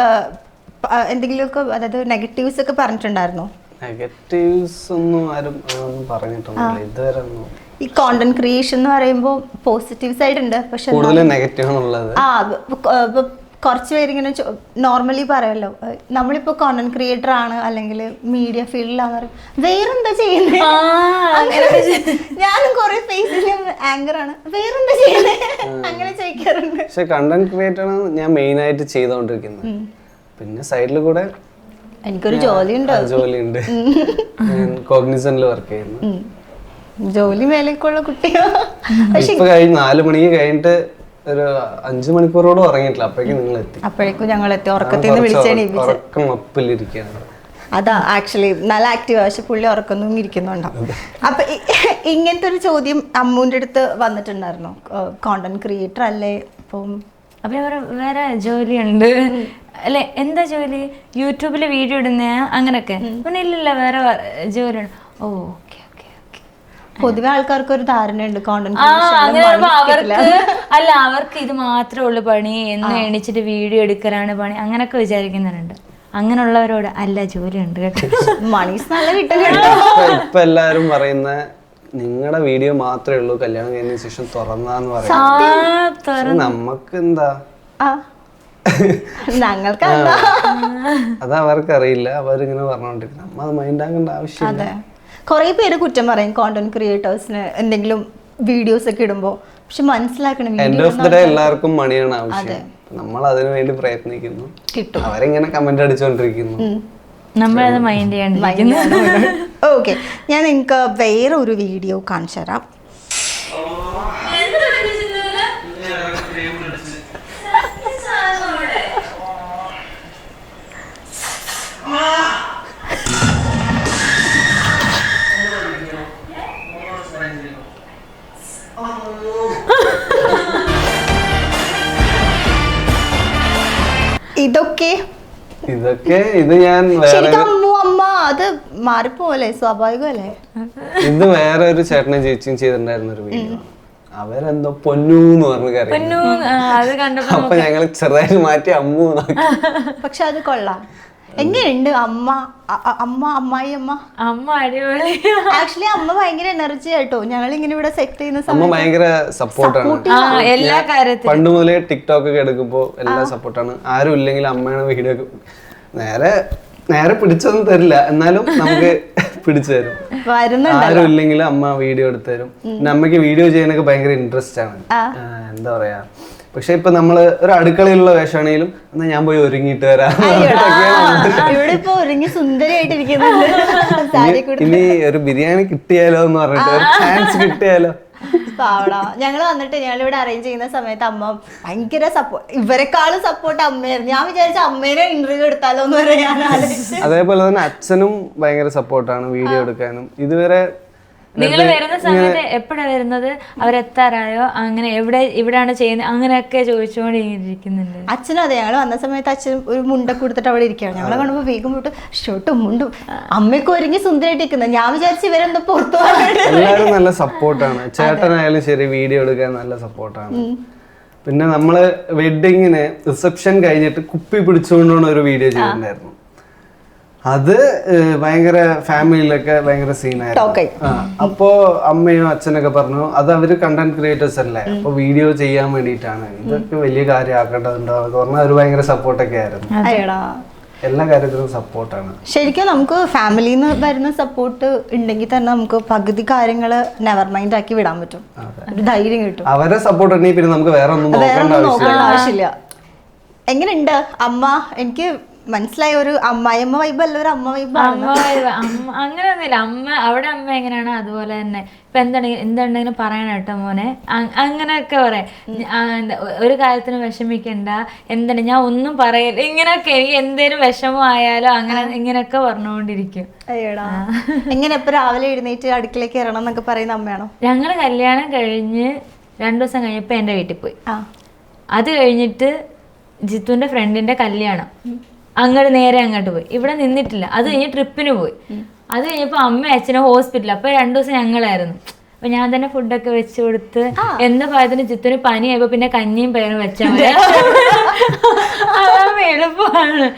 എന്തെങ്കിലുമൊക്കെ, അതായത് നെഗറ്റീവ്സ് ഒക്കെ പറഞ്ഞിട്ടുണ്ടായിരുന്നോ? നെഗറ്റീവ്സ് ഒന്നും ആരും പറഞ്ഞിട്ടൊന്നുമില്ല ഇതുവരെ. ഈ കോണ്ടന്റ് ക്രിയേഷൻ എന്ന് പറയുമ്പോൾ പോസിറ്റീവ് സൈഡ് ഉണ്ട്, പക്ഷെ കുറച്ച് പേരിങ്ങനെ നോർമലി പറയല്ലോ, നമ്മളിപ്പോ കോണ്ടന്റ് ക്രിയേറ്റർ ആണ് അല്ലെങ്കിൽ മീഡിയ ഫീൽഡിലാന്ന് പറയും, വേറെന്താ ചെയ്യുന്നത്? ഞാനും കുറെ ഫേസിൽ ആങ്കർ ആണ്, വേറെന്താ ചെയ്യുന്നത് അങ്ങനെ ചോദിക്കാറുണ്ട്. പക്ഷെ കണ്ടന്റ് ക്രിയേറ്റർ ആണ് ഞാൻ മെയിൻ ആയിട്ട് ചെയ്തോണ്ടിരിക്കുന്നത്. പിന്നെ സൈഡിൽ കൂടെ എനിക്കൊരു ജോലിയുണ്ട്. കോഗ്നിസന്റിൽ വർക്ക് ചെയ്യുന്നു. ജോലി മേലേക്കുള്ള കുട്ടിയോ? ഇപ്പൊ 4 മണിക്ക് കഴിഞ്ഞിട്ട് ഒരു 5 മണിക്കൂറോട് ഉറങ്ങിയിട്ടില്ല. അപ്പോഴേക്കും ഞങ്ങൾ എത്തി. ഉറക്കത്തിൽ നിന്ന് വിളിച്ചേണിരിക്കുകയാണ്. അതാ ആക്ച്വലി നല്ല ആക്റ്റീവ്. പക്ഷെ പുള്ളി ഉറക്കൊന്നും ഇരിക്കുന്നുണ്ടാവും. അപ്പൊ ഇങ്ങനത്തെ ഒരു ചോദ്യം അമ്മൂന്റെ അടുത്ത് വന്നിട്ടുണ്ടായിരുന്നു. കോണ്ടന്റ് ക്രിയേറ്റർ അല്ലേ ഇപ്പം? അപ്പൊ വേറെ ജോലിയുണ്ട് അല്ലെ? എന്താ ജോലി? യൂട്യൂബില് വീഡിയോ ഇടുന്ന അങ്ങനെയൊക്കെ? ഇല്ലില്ല, വേറെ ജോലിയുണ്ട്. ഓ ഓക്കെ. പൊതുവെ ആൾക്കാർക്ക് ഒരു ധാരണയുണ്ട് കോണ്ടന്റ് അവർക്ക് ഇത് മാത്രമേ ഉള്ളു പണി, എന്ന് എണീച്ചിട്ട് വീഡിയോ എടുക്കലാണ് പണി, അങ്ങനൊക്കെ വിചാരിക്കുന്നവരുണ്ട്. അങ്ങനെയുള്ളവരോട് അല്ല, ജോലിയുണ്ട് കേട്ടോ. മണീസ് നല്ല കിട്ടും. ഇപ്പൊ എല്ലാരും പറയുന്ന നിങ്ങളുടെ വീഡിയോ മാത്രമേ ഉള്ളൂ കല്യാണം കഴിഞ്ഞ ശേഷം തുറന്നാന്ന് പറയുന്നത്. നമുക്ക് എന്താ, ഞങ്ങൾക്ക് അത് അവർക്കറിയില്ല. അവരിങ്ങനെ പറഞ്ഞോണ്ടിരിക്കും. നമ്മ അത് മൈൻഡ് ആക്കേണ്ട ആവശ്യമില്ല. കുറെ പേര് കുറ്റം പറയും കോണ്ടന്റ് ക്രിയേറ്റേഴ്സിന് എന്തെങ്കിലും വീഡിയോസ് ഒക്കെ ഇടുമ്പോ. പക്ഷെ മനസ്സിലാക്കണം, എല്ലാവർക്കും മണിയാണ് ആവശ്യം. നമ്മൾ അതിനു വേണ്ടി പ്രയത്നിക്കുന്നു, അവരെങ്ങനെ കമന്റ് അടിച്ചോണ്ടിരിക്കുന്നു, നമ്മളത് മൈൻഡ് ചെയ്യാണ്ടിരിക്കുന്നു. ഓക്കെ. ഞാൻ നിങ്ങൾക്ക് വേറെ ഒരു വീഡിയോ കാണിച്ചു തരാം. ഇത് ഞാൻ അമ്മ അത് മാറിപ്പോലെ സ്വാഭാവികമല്ലേ. ഇത് വേറെ ഒരു ചേട്ടനും ചേച്ചിയും ചെയ്തിട്ടുണ്ടായിരുന്ന ഒരു വീഡിയോ. അവരെന്തോ പൊന്നൂന്ന് പറഞ്ഞു കരയും. അപ്പൊ ഞങ്ങള് ചെറുതായിട്ട് മാറ്റി അമ്മു. പക്ഷെ അത് കൊള്ളാം. എങ്ങനെയുണ്ട് അമ്മായി അമ്മ അടിപൊളി. ആക്ച്വലി അമ്മ ഭയങ്കര എനർജി ആയിട്ടോ. ഞങ്ങൾ ഇങ്ങനെ ഇവിടെ സെറ്റ് ചെയ്യുന്ന അമ്മ ഭയങ്കര സപ്പോർട്ടാണ് എല്ലാ കാര്യത്തിലും. പണ്ട് മുതലേ ടിക്ടോക്ക് ഒക്കെ എടുക്കുമ്പോ എല്ലാ സപ്പോർട്ടാണ്. ആരും ഇല്ലെങ്കിൽ അമ്മയാണ് വീഡിയോ നേരെ പിടിച്ചൊന്നും തരില്ല, എന്നാലും നമുക്ക് പിടിച്ചു തരും. ആരും ഇല്ലെങ്കിൽ അമ്മ വീഡിയോ എടുത്തു തരും. പിന്നെ അമ്മയ്ക്ക് വീഡിയോ ചെയ്യാനൊക്കെ ഭയങ്കര ഇൻട്രസ്റ്റ് ആണ്. എന്താ പറയാ, പക്ഷെ ഇപ്പൊ നമ്മള് ഒരു അടുക്കളയിലുള്ള വേഷമാണെങ്കിലും എന്നാ ഞാൻ പോയി ഒരുങ്ങിയിട്ട് വരാം. ഇനി ഒരു ബിരിയാണി കിട്ടിയാലോ എന്ന് പറഞ്ഞിട്ട് ഒരു ചാൻസ് കിട്ടിയാലോ. ഞങ്ങൾ വന്നിട്ട് ഞങ്ങളിവിടെ അറേഞ്ച് ചെയ്യുന്ന സമയത്ത് അമ്മ ഭയങ്കര സപ്പോർട്ട്, ഇവരെക്കാളും സപ്പോർട്ട് അമ്മയായിരുന്നു. ഞാൻ വിചാരിച്ച അമ്മേനെ ഇന്റർവ്യൂ എടുത്താലോ എന്ന് പറയാൻ. അതേപോലെ തന്നെ അച്ഛനും ഭയങ്കര സപ്പോർട്ടാണ് വീഡിയോ എടുക്കാനും. ഇതുവരെ നിങ്ങൾ വരുന്ന സമയത്ത് എപ്പോഴാ വരുന്നത്, അവരെത്താറായോ, അങ്ങനെ ഇവിടെയാണ് ചെയ്യുന്നത്, അങ്ങനെയൊക്കെ ചോദിച്ചുകൊണ്ടിരിക്കുന്നുണ്ട്. അച്ഛനും അതെ, ഞങ്ങൾ വന്ന സമയത്ത് അച്ഛൻ ഒരു മുണ്ടൊക്കെ കൊടുത്തിട്ട് അവിടെ ഇരിക്കുകയാണ്. ഞങ്ങളെ കാണുമ്പോൾ വേഗം പോയിട്ട് ഷർട്ടും മുണ്ടും അമ്മയൊക്കെ ഒരുങ്ങി സുന്ദരമായിട്ട് ഇരിക്കുന്നത്. ഞാൻ വിചാരിച്ചു ഇവരെന്തോ പുറത്തു പോകാനായിട്ട്. എല്ലാവരും നല്ല സപ്പോർട്ടാണ്. ചേട്ടനായാലും ശരി വീഡിയോ എടുക്കാൻ നല്ല സപ്പോർട്ടാണ്. പിന്നെ നമ്മള് വെഡിങ്ങിന് റിസപ്ഷൻ കഴിഞ്ഞിട്ട് കുപ്പി പിടിച്ചുകൊണ്ടാണ് ഒരു വീഡിയോ ചെയ്തിട്ടുണ്ടായിരുന്നു. അത് ഭയങ്കര ഫാമിലിയിലൊക്കെ ഭയങ്കര സീനായിരുന്നു. അപ്പോ അമ്മയും അച്ഛനൊക്കെ പറഞ്ഞു അത് അവര് കണ്ടന്റ് ക്രിയേറ്റേഴ്സ് അല്ലേ, അപ്പൊ വീഡിയോ ചെയ്യാൻ വേണ്ടിയിട്ടാണ്, ഇതൊക്കെ വലിയ കാര്യം ആക്കേണ്ടതുണ്ടോ എന്ന് പറഞ്ഞാൽ അവര് ഭയങ്കര സപ്പോർട്ടൊക്കെ ആയിരുന്നു. എല്ലാ കാര്യത്തിലും സപ്പോർട്ടാണ്. ശരിക്കും നമുക്ക് ഫാമിലിയിൽ നിന്ന് വരുന്ന സപ്പോർട്ട് ഉണ്ടെങ്കിൽ തന്നെ നമുക്ക് പകുതി കാര്യങ്ങള് നെവർ മൈൻഡ് ആക്കി വിടാൻ പറ്റും, ഒരു ധൈര്യം കിട്ടും. അവരെ സപ്പോർട്ട് ഉണ്ടെങ്കിൽ പിന്നെ നമുക്ക് വേറെ ഒന്നും നോക്കേണ്ട ആവശ്യമില്ല. എങ്ങനെയുണ്ട് അമ്മ? എനിക്ക് മനസ്സിലായ ഒരു അമ്മായിയമ്മ വൈബ് അല്ല, ഒരു അമ്മ വൈബ്. അങ്ങനെയൊന്നുമില്ല. അവിടെ അമ്മ എങ്ങനെയാണോ അതുപോലെ തന്നെ. ഇപ്പൊ എന്തുണ്ടെങ്കിലും പറയണം കേട്ടോ മോനെ, അങ്ങനെയൊക്കെ പറയാം. ഒരു കാര്യത്തിന് വിഷമിക്കണ്ട, എന്താണ് ഞാൻ ഒന്നും പറയില്ല, ഇങ്ങനെയൊക്കെ. എനിക്ക് എന്തേലും വിഷമമായാലോ അങ്ങനെ ഇങ്ങനെയൊക്കെ പറഞ്ഞുകൊണ്ടിരിക്കും. അയ്യോടാ, എങ്ങനെ എപ്പോ രാവിലെ എഴുന്നേറ്റ് അടുക്കളേക്ക് കയറണം എന്നൊക്കെ പറയുന്ന അമ്മയാണോ? ഞങ്ങള് കല്യാണം കഴിഞ്ഞ് 2 ദിവസം കഴിഞ്ഞപ്പോ എന്റെ വീട്ടിൽ പോയി. അത് കഴിഞ്ഞിട്ട് ജിത്തുവിന്റെ ഫ്രണ്ടിന്റെ കല്യാണം, നേരെ അങ്ങോട്ട് പോയി. ഇവിടെ നിന്നിട്ടില്ല. അത് കഴിഞ്ഞ് ട്രിപ്പിന് പോയി. അത് കഴിഞ്ഞപ്പോ അമ്മ അച്ഛനും ഹോസ്പിറ്റലിൽ. അപ്പൊ 2 ദിവസം ഞങ്ങളായിരുന്നു. അപ്പൊ ഞാൻ തന്നെ ഫുഡൊക്കെ വെച്ച് കൊടുത്ത് എന്താ പായത്തിന് ജിത്തുവിന് പനിയായപ്പോ പിന്നെ കഞ്ഞിയും പയറും വെച്ചാൽ മതി, അതാകുമ്പോ എളുപ്പമാണ്.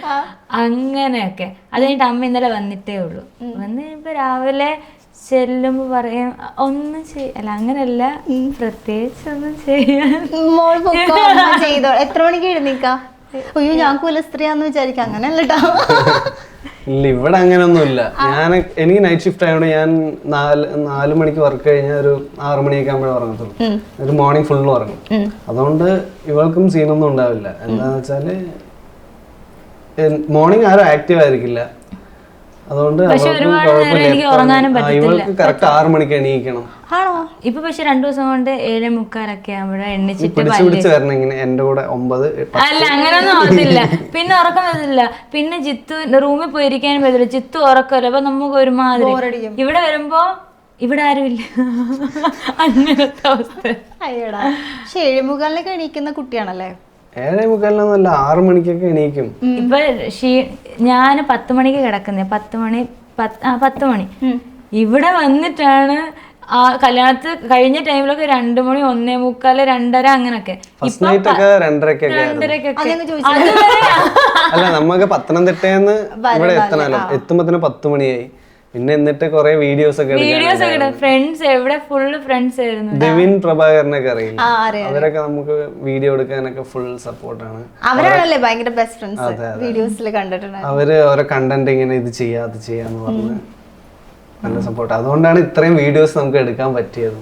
അങ്ങനെയൊക്കെ. അത് കഴിഞ്ഞിട്ട് അമ്മ ഇന്നലെ വന്നിട്ടേ ഉള്ളൂ. വന്ന് കഴിഞ്ഞപ്പോ രാവിലെ ചെല്ലുമ്പോ പറയും ഒന്നും ചെയ്യല്ല, അങ്ങനല്ല, പ്രത്യേകിച്ച് ഒന്നും ചെയ്യാൻ. ചെയ്തോ. എത്ര മണിക്ക് എഴുന്നേക്കാ? അയ്യോ ഞാൻ കുലസ്ത്രീയാന്ന് വിചാരിക്കാം, അങ്ങനെയല്ല കേട്ടോ. ഇല്ല, ഇവിടെ അങ്ങനെയൊന്നുമില്ല. എനിക്ക് നൈറ്റ് ഷിഫ്റ്റ് ആയതുകൊണ്ട് ഞാൻ 4 മണിക്ക് വർക്ക് കഴിഞ്ഞാൽ ഒരു 6 മണിയൊക്കെ ആകുമ്പോഴേ ഉറങ്ങത്തുള്ളൂ. ഒരു മോർണിംഗ് ഫുള്ളും ഉറങ്ങും. അതുകൊണ്ട് ഇവൾക്കും സീനൊന്നും ഉണ്ടാവില്ല. എന്താന്ന് വെച്ചാല് മോർണിംഗ് ആരും ആക്റ്റീവ് ആയിരിക്കില്ല. അതുകൊണ്ട് ഇവൾക്ക് കറക്റ്റ് 6 മണിക്ക് എണീക്കണം. ഇപ്പൊ പക്ഷെ 2 ദിവസം കൊണ്ട് 7:45 ആകുമ്പോഴേ എണ്ണിച്ചിട്ട് വരണം. ഇങ്ങനെ എന്റെ കൂടെ 9 അല്ല അങ്ങനെയൊന്നും ആവത്തില്ല. പിന്നെ ഉറക്കം വരില്ല. പിന്നെ ജിത്തു റൂമിൽ പോയിരിക്കാനും പറ്റില്ല. ജിത്തു ഉറക്കമല്ലോ. അപ്പൊ നമുക്ക് ഒരുമാതിരി. ഇവിടെ വരുമ്പോ ഇവിടെ ആരുമില്ല, അങ്ങനത്തെ അവസ്ഥ. അയ്യടാ, 7:45 എണീക്കുന്ന കുട്ടിയാണല്ലേ? 7:45 6 മണിക്കൊക്കെ എണീക്കും. ഇപ്പൊ ഞാന് 10 മണിക്ക് കിടക്കുന്നേ. 10 മണി ഇവിടെ വന്നിട്ടാണ്. ആ കല്യാണത്ത് കഴിഞ്ഞ ടൈമിലൊക്കെ 2 മണി, 1:45, 2:30 അങ്ങനൊക്കെ. അല്ല, നമുക്ക് പത്തനംതിട്ടന്ന് ഇവിടെ എത്തണല്ലോ. എത്തുമ്പോ 10 മണിയായി. പിന്നെ എന്നിട്ട് കൊറേ വീഡിയോസ് ഒക്കെ ഫ്രണ്ട്സ് എവിടെ ഫുള്ള് ഫ്രണ്ട്സ് ആയിരുന്നു. ദേവിൻ പ്രഭാകരനൊക്കെ അറിയില്ല, അവരൊക്കെ നമുക്ക് വീഡിയോ എടുക്കാനൊക്കെ ഫുൾ സപ്പോർട്ടാണ്. അവരാണല്ലേ ഭയങ്കര ബെസ്റ്റ് ഫ്രണ്ട്സ്. വീഡിയോസിൽ കണ്ടിട്ടുണ്ട്. അവര് ഓരോ കണ്ടന്റ് ഇങ്ങനെ ഇത് ചെയ്യാന്ന് പറഞ്ഞ് നല്ല സപ്പോർട്ട്. അതുകൊണ്ടാണ് ഇത്രയും വീഡിയോസ് നമുക്ക് എടുക്കാൻ പറ്റിയത്.